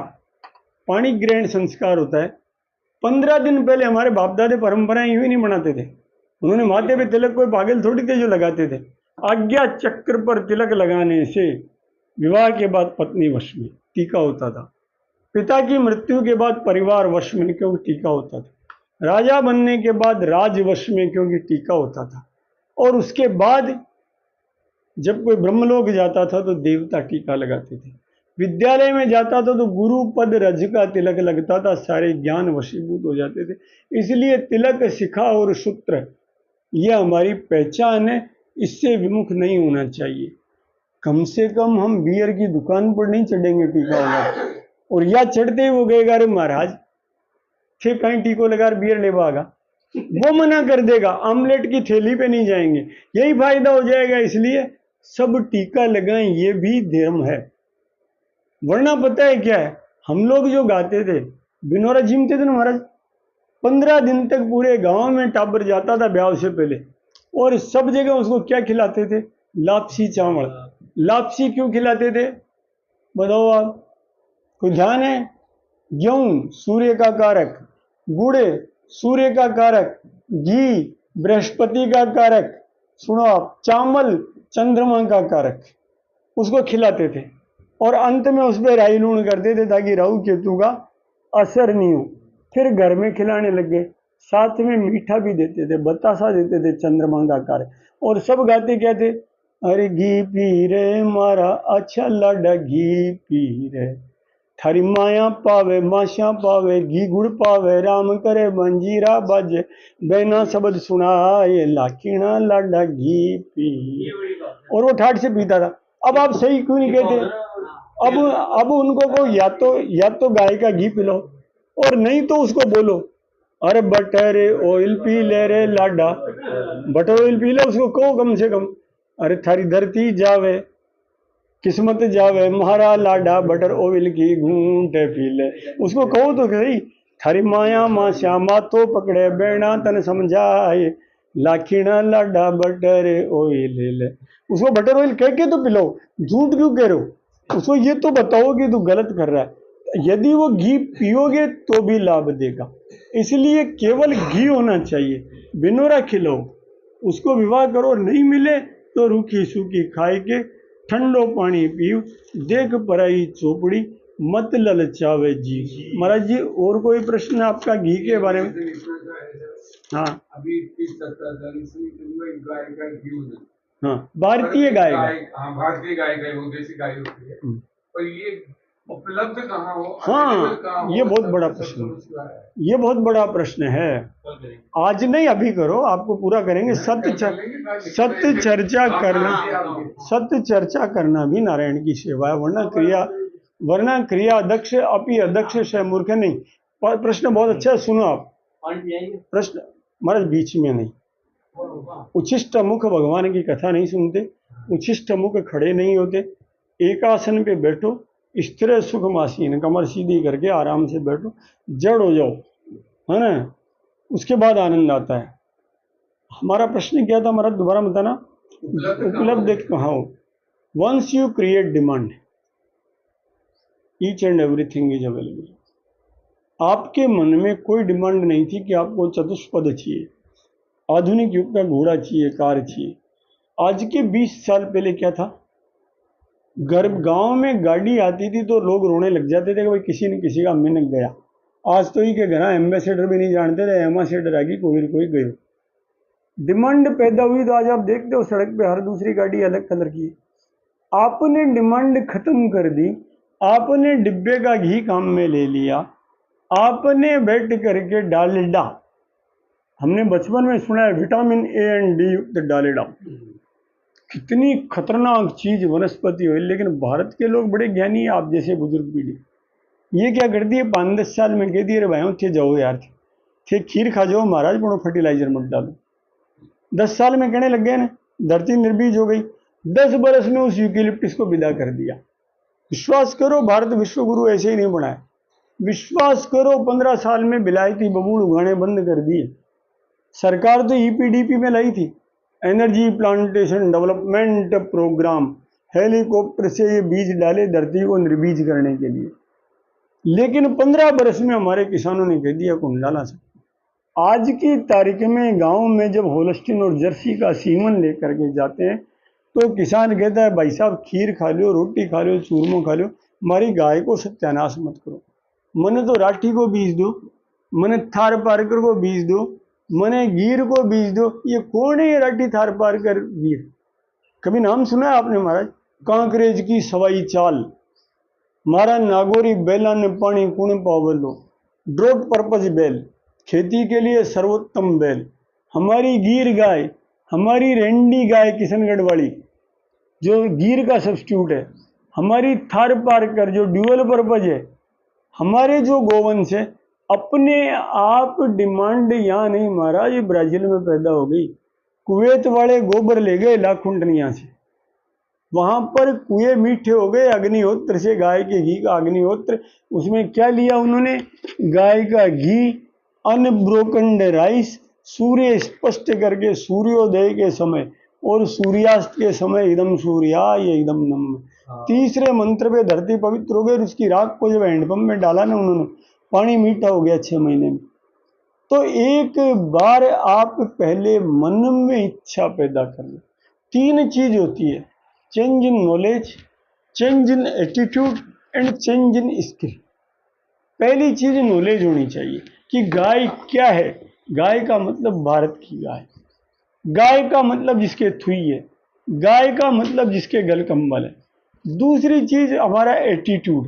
पाणी ग्रहण संस्कार होता है, 15 दिन पहले हमारे बाप दादे परंपराएं यूं ही नहीं बनाते थे। उन्होंने माथे पे तिलक, कोई पागल थोड़ी थे जो लगाते थे। आज्ञा चक्र पर तिलक लगाने से विवाह के बाद पत्नी वश में टीका होता था, पिता की मृत्यु के बाद परिवार वश में क्योंकि टीका होता था, राजा बनने के बाद राजवश में क्योंकि टीका होता था, और उसके बाद जब कोई ब्रह्मलोक जाता था तो देवता टीका लगाते थे, विद्यालय में जाता था तो गुरु पद रज का तिलक लगता था, सारे ज्ञान वशीभूत हो जाते थे। इसलिए तिलक, शिखा और सूत्र ये हमारी पहचान है, इससे विमुख नहीं होना चाहिए। कम से कम हम बियर की दुकान पर नहीं चढ़ेंगे टीका होगा, और या चढ़ते ही वो गएगा अरे महाराज थे कहीं टीको लगा बियर ले भागा, वो मना कर देगा। आमलेट की थैली पे नहीं जाएंगे, यही फायदा हो जाएगा। इसलिए सब टीका लगाएं, ये भी धर्म है। वरना पता है क्या है, हम लोग जो गाते थे बिनोरा जिमते थे ना महाराज, 15 दिन तक पूरे गांव में टाबर जाता था ब्याह से पहले, और सब जगह उसको क्या खिलाते थे, लापसी चावल। लापसी क्यों खिलाते थे बताओ आप, कोई ध्यान है? गेहूं सूर्य का कारक, गुड़ सूर्य का कारक, घी बृहस्पति का कारक, सुनो आप, चावल चंद्रमा का कारक, उसको खिलाते थे। और अंत में उस पर राई लूण करते थे ताकि राहु केतु का असर नहीं हो। फिर घर में खिलाने लगे, साथ में मीठा भी देते थे, बतासा देते थे चंद्रमा का कारक। और सब गाते क्या थे, अरे घी पी रे मारा अच्छा लाडा घी पी रे, थारी माया पावे माशा पावे, घी गुड़ पावे राम करे मंजीरा बाजे, बैना शब्द सुनाए लाखीणा लाडा घी पी। और वो ठाठ से पीता था। अब आप सही क्यों नहीं कहते? अब उनको को या तो गाय का घी पिलाओ, और नहीं तो उसको बोलो अरे बटर ऑयल पी ले रे लाडा, बटर ऑयल पी ले, उसको कहो कम से कम अरे थारी धरती जावे किस्मत जावे महारा लाडा बटर ऑयल की घूंट पी ले, उसको कहो तो सही, थारी माया माँ श्यामा तो पकड़े बेड़ा तन समझाए, लाखीणा लाडा बटर ऑयल ले। उसको बटर ऑयल कह के तो पिलाओ, झूठ क्यों कह रहे हो? उसको ये तो बताओ कि तू गलत कर रहा है। यदि वो घी पियोगे तो भी लाभ देगा, इसलिए केवल घी होना चाहिए। बिनोरा खिलाओ, उसको विवाह करो, नहीं मिले तो रूखी सूखी खाए के ठंडो पानी पीओ, देख पराई चोपड़ी मत ललचावे जी। महाराज जी और कोई प्रश्न आपका घी के बारे में? हाँ अभी 30-70 गाय का घी होता है। हाँ भारतीय गाय का, हाँ भारतीय गाय का, वो देसी गाय होती है, पर ये उपलब्ध कहाँ हो? हाँ ये बहुत बड़ा प्रश्न, ये बहुत बड़ा प्रश्न है। आज नहीं अभी करो, आपको पूरा करेंगे। सत्य चर्चा करना भी नारायण की सेवा है, वरना क्रिया अध्यक्ष अपि अध्यक्ष से मूर्ख नहीं। प्रश्न बहुत अच्छा है, सुनो आप प्रश्न। महाराज बीच में नहीं, उच्छिष्ट मुख भगवान की कथा नहीं सुनते, उच्छिष्ट मुख खड़े नहीं होते, एक आसन पे बैठो, स्थिर सुख मासीन, कमर सीधी करके आराम से बैठो, जड़ हो जाओ, है ना, उसके बाद आनंद आता है। हमारा प्रश्न क्या था महाराज, दोबारा बताना। उपलब्ध कहाँ हो? Once you create demand, each and everything is available. आपके मन में कोई डिमांड नहीं थी कि आपको चतुष्पद चाहिए, आधुनिक युग का घोड़ा चाहिए, कार चाहिए। आज के 20 साल पहले क्या था, गांव में गाड़ी आती थी तो लोग रोने लग जाते थे कि भाई किसी न किसी का मिनक गया। आज तो ही के घर एम्बेसडर भी नहीं जानते थे, एम्बेसडर आ गई, कोई गयो। डिमांड पैदा हुई तो आज आप देखते हो सड़क पे हर दूसरी गाड़ी अलग कलर की। आपने डिमांड खत्म कर दी, आपने डिब्बे का घी काम में ले लिया, आपने बैठ करके डालडा, हमने बचपन में सुना है विटामिन ए एंड डी युक्त डालडा, कितनी खतरनाक चीज वनस्पति हो। लेकिन भारत के लोग बड़े ज्ञानी है, आप जैसे बुजुर्ग पीढ़ी, ये क्या करती है 5-10 साल में कह दिए अरे भाई थे जाओ यार, थे खीर खा जाओ महाराज, पड़ो फर्टिलाइजर मत डालो। 10 साल में कहने लग गए ना, धरती निर्बीज हो गई। 10 बरस में उस यूकेलिप्टिस को विदा कर दिया। विश्वास करो भारत विश्वगुरु ऐसे ही नहीं बना है। विश्वास करो 15 साल में विलायती बबूल उगाने बंद कर दिए। सरकार तो ईपीडीपी में लाई थी, energy plantation development programme, helicopter से ये बीज डाले धरती को निर्बीज करने के लिए। लेकिन 15 बरस में हमारे किसानों ने कह दिया कौन डाला सकता। आज की तारीख में गांव में जब होल्स्टीन और जर्सी का सीमन लेकर के जाते हैं तो किसान कहता है भाई साहब खीर खा लो, रोटी खा लो, चूरमो खा लो, हमारी गाय को सत्यानाश मत करो। मने तो राठी को बीज दो, मने थार पारकर को बीज दो, मने गिर को बीज दो। ये कौन है ये राठी थार पारकर गिर? कभी नाम सुना है आपने महाराज? कांकरेज की सवाई चाल, मारा नागौरी बेला ने पानी कुण पावलो, ड्रोट पर्पज बैल, खेती के लिए सर्वोत्तम बैल। हमारी गिर गाय, हमारी रेंडी गाय किशनगढ़ वाली जो गिर का सब्स्टिट्यूट है, हमारी थार पारकर जो ड्यूअल पर्पज है, हमारे जो गोवंश है, अपने आप डिमांड यहाँ नहीं महाराज, ये ब्राजील में पैदा हो गई। कुवैत वाले गोबर ले गए लाखों टन यहाँ से, वहां पर कुएं मीठे हो गए अग्निहोत्र से, गाय के घी का अग्निहोत्र। उसमें क्या लिया उन्होंने? गाय का घी, अनब्रोकन राइस, सूर्य स्पष्ट करके सूर्योदय के समय और सूर्यास्त के समय एकदम सूर्याय एकदम नम। तीसरे मंत्र पे धरती पवित्र हो गई। उसकी राख को जब हैंडपंप में डाला ना उन्होंने, पानी मीठा हो गया 6 महीने में। तो एक बार आप पहले मन में इच्छा पैदा कर लो। 3 चीज होती है, change in knowledge, change in attitude and change in skill. पहली चीज नॉलेज होनी चाहिए कि गाय क्या है। गाय का मतलब भारत की गाय, गाय का मतलब जिसके थुई है, गाय का मतलब जिसके गल कंबल है। दूसरी चीज हमारा एटीट्यूड,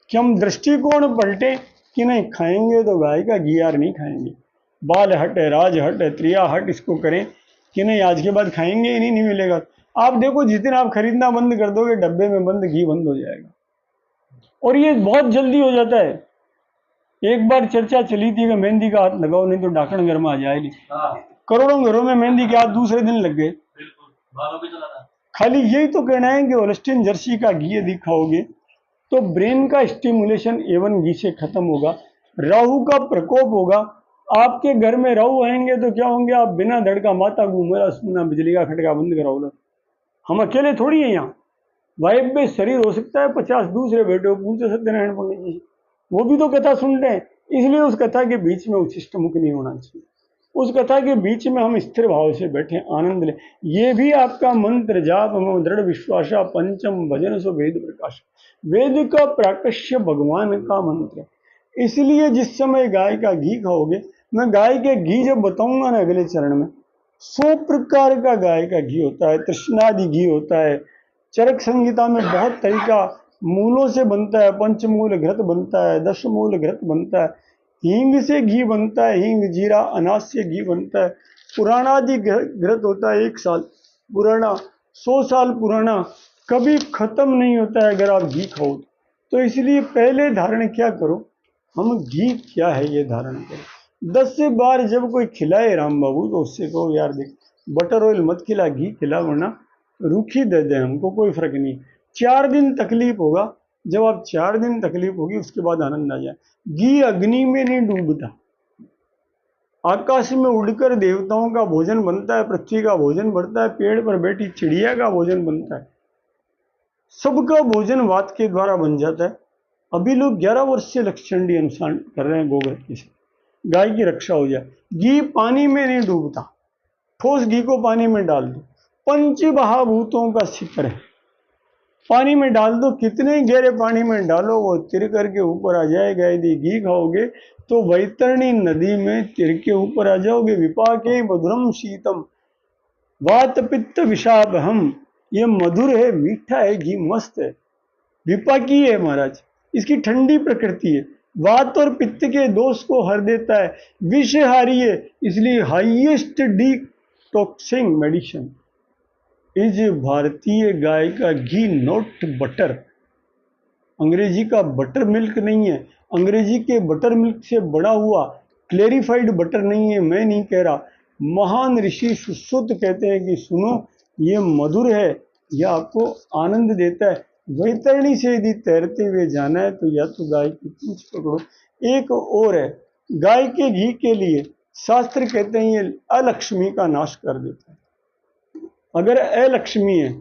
कि हम दृष्टिकोण पलटे कि नहीं खाएंगे तो गाय का घी यार नहीं खाएंगे, बाल हट है, राज हट है, त्रिया हट, इसको करें कि नहीं आज के बाद खाएंगे ही नहीं मिलेगा। आप देखो जिस दिन आप खरीदना बंद कर दोगे डब्बे में बंद घी बंद हो जाएगा, और ये बहुत जल्दी हो जाता है। एक बार चर्चा चली थी कि मेहंदी का हाथ लगाओ नहीं तो डाकण घर में आ जाएगी। करोड़ों घरों में मेहंदी के हाथ दूसरे दिन लग गए। खाली यही तो कहना है कि होल्स्टीन जर्सी का घी यदि खाओगे तो ब्रेन का स्टिमुलेशन A1 घी से खत्म होगा, राहु का प्रकोप होगा। आपके घर में राहु आएंगे तो क्या होंगे? आप बिना धड़का माता घूमेरा सुना, बिजली का खटका बंद कराओ लो। हम अकेले थोड़ी है यहाँ, वाइब में शरीर हो सकता है 50 दूसरे बैठे पूछो सत्यनारायण पंडित जी, वो भी तो कथा सुनते हैं। इसलिए उस कथा के बीच में उच्छिष्ट मुख नहीं होना चाहिए। उस कथा के बीच में हम स्थिर भाव से बैठे आनंद लें। ये भी आपका मंत्र जाप हम दृढ़ विश्वासा पंचम भजन सो वेद प्रकाश। वेद का प्राकश्य भगवान का मंत्र है। इसलिए जिस समय गाय का घी खाओगे, मैं गाय के घी जब बताऊंगा ना अगले चरण में, 100 प्रकार का गाय का घी होता है। तृष्णादि घी होता है, चरक संहिता में बहुत तरीका मूलों से बनता है, पंचमूल घृत बनता है, 10 मूल घृत बनता है, हींग से घी बनता है, हींग जीरा अनाज से घी बनता है, पुराणादि घृत होता है 1 साल पुराना, 100 साल पुराना, कभी खत्म नहीं होता है अगर आप घी खाओ तो। इसलिए पहले धारण क्या करो, हम घी क्या है ये धारण करो। 10 से बार जब कोई खिलाए राम बाबू तो उससे कहो यार देख बटर ऑयल मत खिला, घी खिला, वरना रूखी दे दे, हमको कोई फर्क नहीं। 4 दिन तकलीफ होगा, जब आप 4 दिन तकलीफ होगी उसके बाद आनंद आ जाए। घी अग्नि में नहीं डूबता, आकाश में उड़कर देवताओं का भोजन बनता है, पृथ्वी का भोजन बढ़ता है, पेड़ पर बैठी चिड़िया का भोजन बनता है, सबका भोजन वात के द्वारा बन जाता है। अभी लोग 11 वर्ष से लक्षचंडी अनुष्ठान कर रहे हैं गोबर की से, गाय की रक्षा हो जाए। घी पानी में नहीं डूबता, ठोस घी को पानी में डाल दो, पंच महाभूतों का शिखर है, पानी में डाल दो, कितने गहरे पानी में डालो वो तिर करके ऊपर आ जाएगा। यदि घी खाओगे तो वैतरणी नदी में तिर के ऊपर आ जाओगे। विपाके मधुरम शीतम वात पित्त विषाप हम, ये मधुर है, मीठा है, घी मस्त है, विपाकी है महाराज, इसकी ठंडी प्रकृति है, वात और पित्त के दोष को हर देता है, विषहारी है, इसलिए हाईएस्ट डिटॉक्सिंग मेडिसिन इज भारतीय गाय का घी, नॉट बटर। अंग्रेजी का बटर मिल्क नहीं है, अंग्रेजी के बटर मिल्क से बड़ा हुआ क्लेरिफाइड बटर नहीं है। मैं नहीं कह रहा, महान ऋषि सुश्रुत कहते हैं कि सुनो ये मधुर है, यह आपको आनंद देता है। वैतरणी से यदि तैरते हुए जाना है तो या तो गाय की पूंछ पकड़ो। एक और है, गाय के घी के लिए शास्त्र कहते हैं ये अलक्ष्मी का नाश कर देता है। अगर अलक्ष्मी है,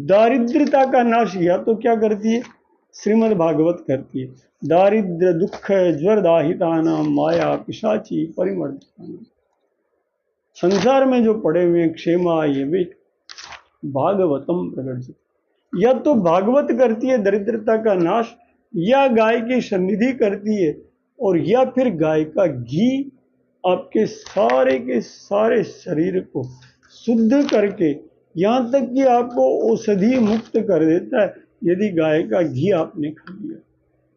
दारिद्रता का नाश या तो क्या करती है, श्रीमद् भागवत करती है। दारिद्र दुख ज्वर दाहिताना माया पिशाची परिमर्दिताना। संसार में जो पड़े हुए क्षेमा ये भी भागवतम प्रगट। या तो भागवत करती है दरिद्रता का नाश, या गाय की सन्निधि करती है, और या फिर गाय का घी आपके सारे के सारे शरीर को शुद्ध करके यहाँ तक कि आपको औषधि मुक्त कर देता है। यदि गाय का घी आपने खा लिया,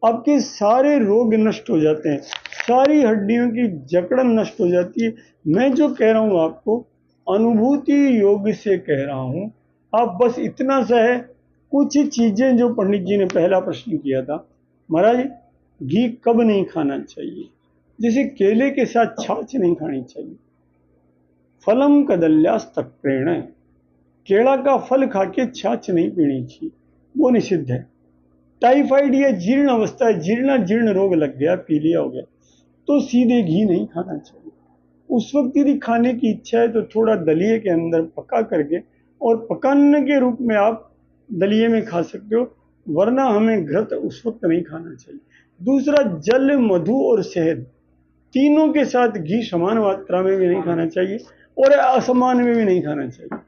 आपके सारे रोग नष्ट हो जाते हैं, सारी हड्डियों की जकड़न नष्ट हो जाती है। मैं जो कह रहा हूँ आपको अनुभूति योग से कह रहा हूँ। आप बस इतना सा है, कुछ चीजें जो पंडित जी ने पहला प्रश्न किया था, महाराज घी कब नहीं खाना चाहिए, जैसे केले के साथ छाछ नहीं खानी चाहिए। फलम कदल्यास्तक्रेण, केला का फल खा के छाछ नहीं पीनी चाहिए, वो निषिद्ध है। टाइफाइड या जीर्ण अवस्था, जीर्ण रोग लग गया, पीलिया हो गया, तो सीधे घी नहीं खाना चाहिए। उस वक्त यदि खाने की इच्छा है तो थोड़ा दलिए के अंदर पका करके और पकाने के रूप में आप दलिए में खा सकते हो, वरना हमें घृत उस वक्त नहीं खाना चाहिए। दूसरा, जल मधु और शहद तीनों के साथ घी समान मात्रा में भी नहीं खाना चाहिए और असमान में भी नहीं खाना चाहिए।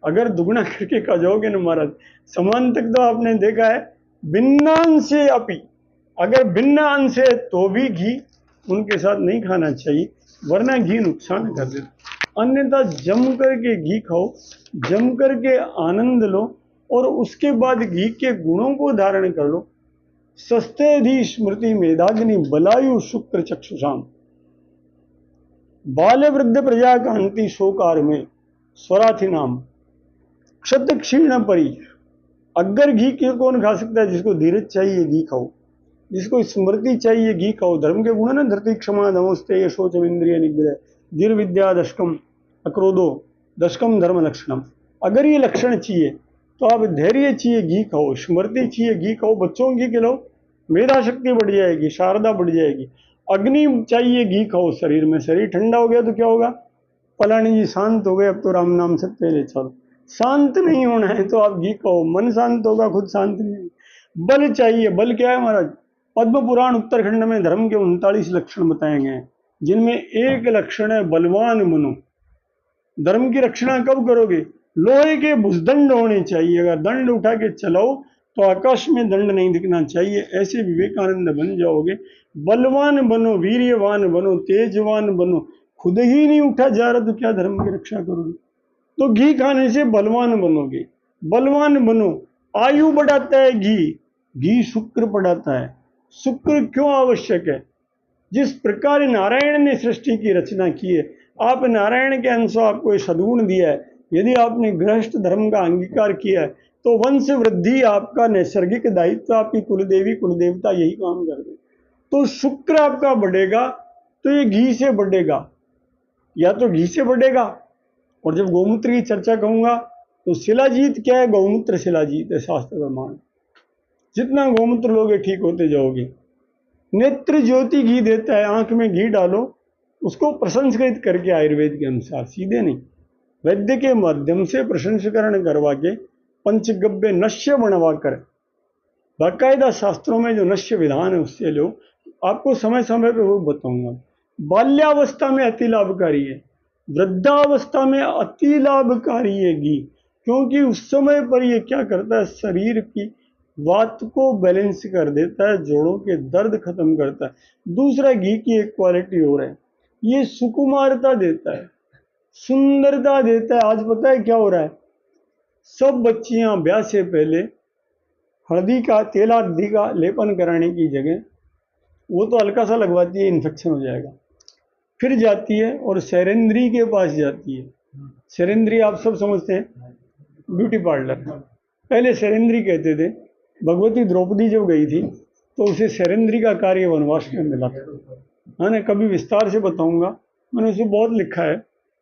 अगर दुगना करके खा जाओगे ना महाराज, समान तक तो आपने देखा है, भिन्नांश से अपी, अगर भिन्न अंश है तो भी घी उनके साथ नहीं खाना चाहिए, वरना घी नुकसान कर देता। अन्यथा जम करके घी खाओ, जम करके आनंद लो, और उसके बाद घी के गुणों को धारण कर लो। सस्तेधि स्मृति मेधाग्नि बलायु शुक्र चक्षुषाम, बाल वृद्ध प्रजा कांति शोकार में स्वराथि नाम क्षत क्षीण परी। अगर घी के कौन खा सकता है? जिसको धीरज चाहिए घी खाओ, जिसको स्मृति चाहिए घी खाओ। धर्म के गुण है ना, धरती क्षमा नमस्ते शोचम इंद्रिय निग्रह धीर विद्या दशकम अक्रोधो दशकम धर्म लक्षणम। अगर ये लक्षण चाहिए तो आप धैर्य चाहिए घी खाओ, स्मृति चाहिए घी खाओ, बच्चों घी खिलाओ, मेधा शक्ति बढ़ जाएगी, शारदा बढ़ जाएगी। अग्नि चाहिए घी खाओ, शरीर में शरीर ठंडा हो गया तो क्या होगा? पलानी जी शांत हो गए, अब तो राम नाम से पहले चलो। शांत नहीं होना है तो आप घी खाओ, मन शांत होगा, खुद शांत नहीं। बल चाहिए, बल क्या है महाराज? पद्म पुराण उत्तरखंड में धर्म के 39 लक्षण बताए गए हैं, जिनमें एक लक्षण है बलवान बनो। धर्म की रक्षणा कब करोगे? लोहे के भुजदंड होने चाहिए, अगर दंड उठा के चलाओ तो आकाश में दंड नहीं दिखना चाहिए, ऐसे विवेकानंद बन जाओगे। बलवान बनो, वीर्यवान बनो, तेजवान बनो। खुद ही नहीं उठा जा रहा तो क्या धर्म की रक्षा करोगे? तो घी खाने से बलवान बनोगे। बलवान बनो। आयु बढ़ाता है घी, घी शुक्र बढ़ाता है। शुक्र क्यों आवश्यक है? जिस प्रकार नारायण ने सृष्टि की रचना की है, आप नारायण के अंश, आपको सद्गुण दिया है। यदि आपने गृहस्थ धर्म का अंगीकार किया है तो वंश वृद्धि आपका नैसर्गिक दायित्व, आपकी कुलदेवी कुलदेवता यही काम कर दे। तो शुक्र आपका बढ़ेगा तो ये घी से बढ़ेगा, या तो घी से बढ़ेगा। और जब गौमूत्र की चर्चा कहूंगा तो शिलाजीत क्या है? गौमूत्र शिलाजीत है, शास्त्र प्रमाण। जितना गौमूत्र लोगे ठीक होते जाओगे। नेत्र ज्योति घी देता है, आंख में घी डालो, उसको प्रसंस्कृत करके आयुर्वेद के अनुसार, सीधे नहीं, वैद्य के माध्यम से प्रसंस्करण करवा के पंचगव्य नश्य बनवा कर, बाकायदा शास्त्रों में जो नश्य विधान है उससे लो। आपको समय समय पे वो बताऊंगा। बाल्यावस्था में अति लाभकारी है, वृद्धावस्था में अति लाभकारी है घी, क्योंकि उस समय पर ये क्या करता है? शरीर की वात को बैलेंस कर देता है, जोड़ों के दर्द खत्म करता है। दूसरा, घी की एक क्वालिटी और है, ये सुकुमारता देता है, सुंदरता देता है। आज पता है क्या हो रहा है? सब बच्चियां ब्याह से पहले हल्दी का, तेल हल्दी का लेपन कराने की जगह वो तो हल्का सा लगवाती है, इन्फेक्शन हो जाएगा, फिर जाती है और शैरेंद्री के पास जाती है। शैरेंद्री आप सब समझते हैं, ब्यूटी पार्लर। पहले शैरेंद्री कहते थे। भगवती द्रौपदी जब गई थी तो उसे शैरेंद्री का कार्य वनवास में मिला था। मैंने कभी विस्तार से बताऊंगा, मैंने उसे बहुत लिखा है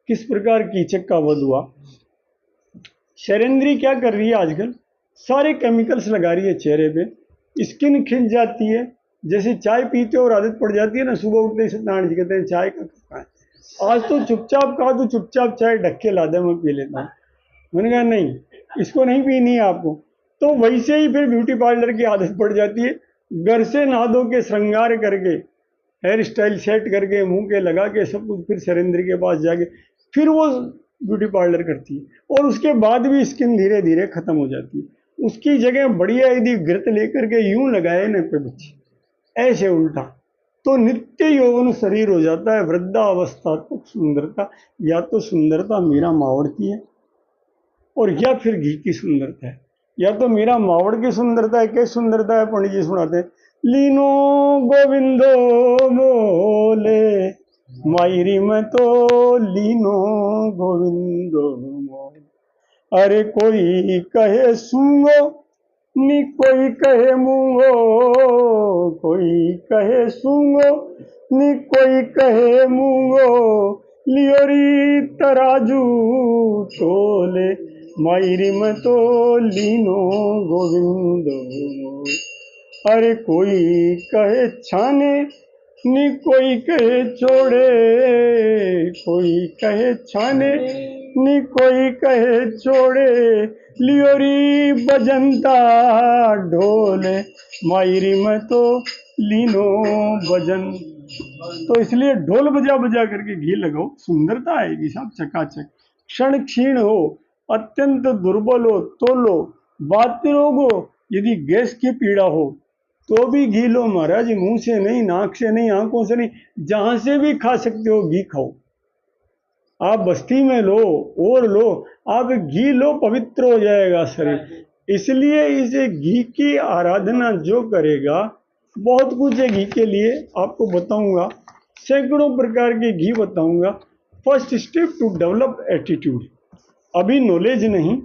किस प्रकार कीचक का वध हुआ। शैरेंद्री क्या कर रही है आजकल? सारे केमिकल्स लगा रही है चेहरे पे, स्किन खिल जाती है। जैसे चाय पीते और आदत पड़ जाती है ना, सुबह उठते ही सत्यनारायण जी कहते हैं चाय का कप है, आज तो चुपचाप कहा तो चुपचाप चाय ढक के ला दे, मैं पी लेता हूँ। मैंने कहा नहीं, इसको नहीं पीनी है आपको। तो वैसे ही फिर ब्यूटी पार्लर की आदत पड़ जाती है। घर से नहा धो के श्रृंगार करके हेयर स्टाइल सेट करके मुंह के लगा के सब कुछ फिर सरेंद्र के पास जाके फिर वो ब्यूटी पार्लर करती है, और उसके बाद भी स्किन धीरे धीरे खत्म हो जाती है। उसकी जगह बढ़िया यदि घृत लेकर के यूं लगाए ना कोई बच्चे, ऐसे उल्टा, तो नित्य यौवन शरीर हो जाता है। वृद्धावस्था तक सुंदरता, या तो सुंदरता मीरा मावड़ की है और या फिर घी की सुंदरता है। या तो मीरा मावड़ की सुंदरता है, कैसी सुंदरता है पंडित जी सुनाते हैं, लीनो गोविंदो मोले मायरी में तो लीनो गोविंदो मोले। अरे कोई कहे सूंगो नी कोई कहे मूंगो, कोई कहे सूंगो नी कोई कहे मूंगो, लियोरी तराजू तोले मायरी में तो लीनो गोविंदो। अरे कोई कहे छाने नी कोई कहे छोड़े, कोई कहे छाने नी कोई कहे छोड़े, लियोरी बजंता ढोले मायरी में तो लीनो बजन। तो इसलिए ढोल बजा बजा करके घी लगाओ, सुंदरता आएगी साहब चकाचक। क्षण क्षीण हो, अत्यंत दुर्बल हो तो लो, वात रोग हो, यदि गैस की पीड़ा हो तो भी घी लो महाराज, मुंह से नहीं, नाक से नहीं, आंखों से नहीं, जहां से भी खा सकते हो घी खाओ। आप बस्ती में लो और लो, आप घी लो, पवित्र हो जाएगा शरीर। इसलिए इसे घी की आराधना जो करेगा, बहुत कुछ है घी के लिए, आपको बताऊंगा, सैकड़ों प्रकार के घी बताऊंगा। First step to develop attitude. अभी नॉलेज नहीं,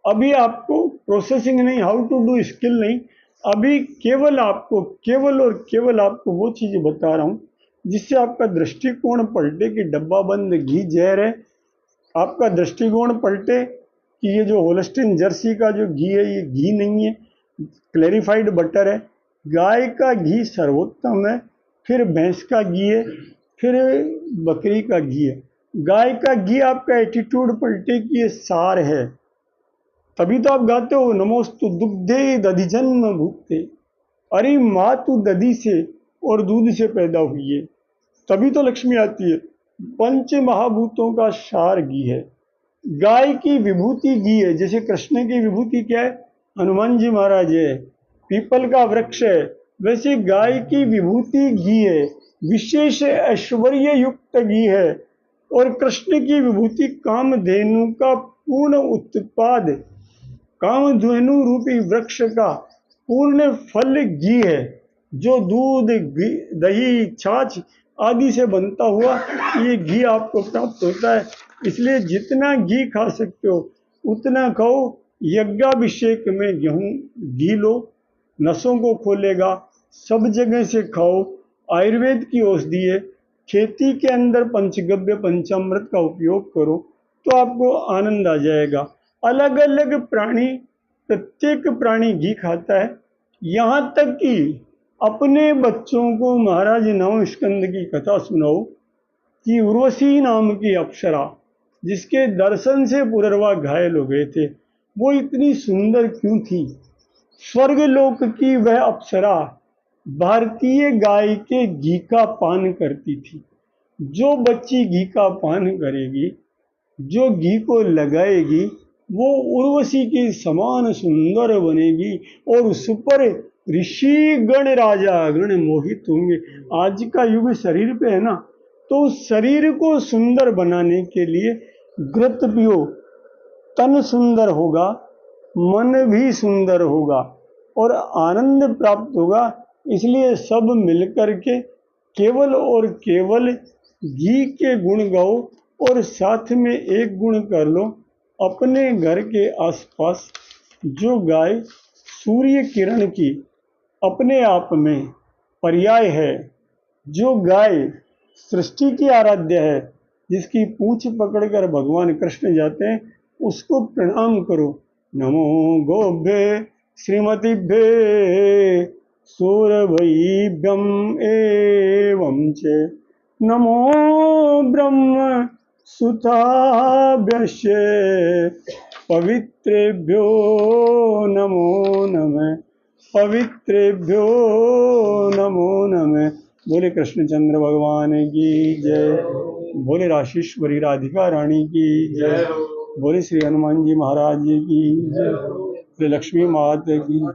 अभी आपको प्रोसेसिंग नहीं, हाउ टू डू स्किल नहीं, अभी केवल आपको, केवल और केवल आपको वो चीज़ बता रहा हूँ जिससे आपका दृष्टिकोण पलटे कि डब्बा बंद घी जहर है। आपका दृष्टिकोण पलटे कि ये जो होल्स्टीन जर्सी का जो घी है ये घी नहीं है, क्लैरिफाइड बटर है। गाय का घी सर्वोत्तम है, फिर भैंस का घी है, फिर बकरी का घी है। गाय का घी आपका एटीट्यूड पलटे कि ये सार है, तभी तो आप गाते हो नमोस्तु दुग्धे दधिजन्म भूते। अरे माँ तू दधी से और दूध से पैदा हुई है, तभी तो लक्ष्मी आती है। पंच महाभूतों का सार घी है। गाय की विभूति घी है, जैसे कृष्ण की विभूति क्या है, हनुमान जी महाराज है, पीपल का वृक्ष है, वैसे गाय की विभूति घी है, विशेष ऐश्वर्य युक्त घी है। और कृष्ण की विभूति कामधेनु का पूर्ण उत्पाद, कामधेनु रूपी वृक्ष का पूर्ण फल घी है, जो दूध, दही, छाछ आदि से बनता हुआ ये घी आपको प्राप्त होता है। इसलिए जितना घी खा सकते हो उतना खाओ। यज्ञाभिषेक में गेहूं घी लो, नसों को खोलेगा, सब जगह से खाओ। आयुर्वेद की औषधि है। खेती के अंदर पंचगव्य पंचामृत का उपयोग करो तो आपको आनंद आ जाएगा। अलग अलग प्राणी, प्रत्येक प्राणी घी खाता है। यहाँ तक कि अपने बच्चों को महाराज नवम स्कंद की कथा सुनाओ कि उर्वशी नाम की अप्सरा, जिसके दर्शन से पुररवा घायल हो गए थे, वो इतनी सुंदर क्यों थी? स्वर्गलोक की वह अप्सरा भारतीय गाय के घी का पान करती थी। जो बच्ची घी का पान करेगी, जो घी को लगाएगी, वो उर्वशी के समान सुंदर बनेगी और उस पर ऋषि गण, राजा गण मोहित होंगे। आज का युग शरीर पे है ना, तो उस शरीर को सुंदर बनाने के लिए घृत पियो, तन सुंदर होगा, मन भी सुंदर होगा और आनंद प्राप्त होगा। इसलिए सब मिलकर के केवल और केवल घी के गुण गाओ और साथ में एक गुण कर लो, अपने घर के आसपास जो गाय सूर्य किरण की अपने आप में पर्याय है, जो गाय सृष्टि की आराध्य है, जिसकी पूंछ पकड़कर भगवान कृष्ण जाते हैं, उसको प्रणाम करो। नमो गोभ्ये श्रीमतीभ्ये सूरभैभ्यम एवं च नमो ब्रह्म सुताभ्यश्च पवित्रेभ्यो नमो नमः, पवित्रेभ्यो नमो नमः। बोले कृष्णचंद्र भगवान की जय, बोले राशेश्वरी राधिका रानी की जय, बोले श्री हनुमान जी महाराज जी की जय, बोले लक्ष्मी माता की।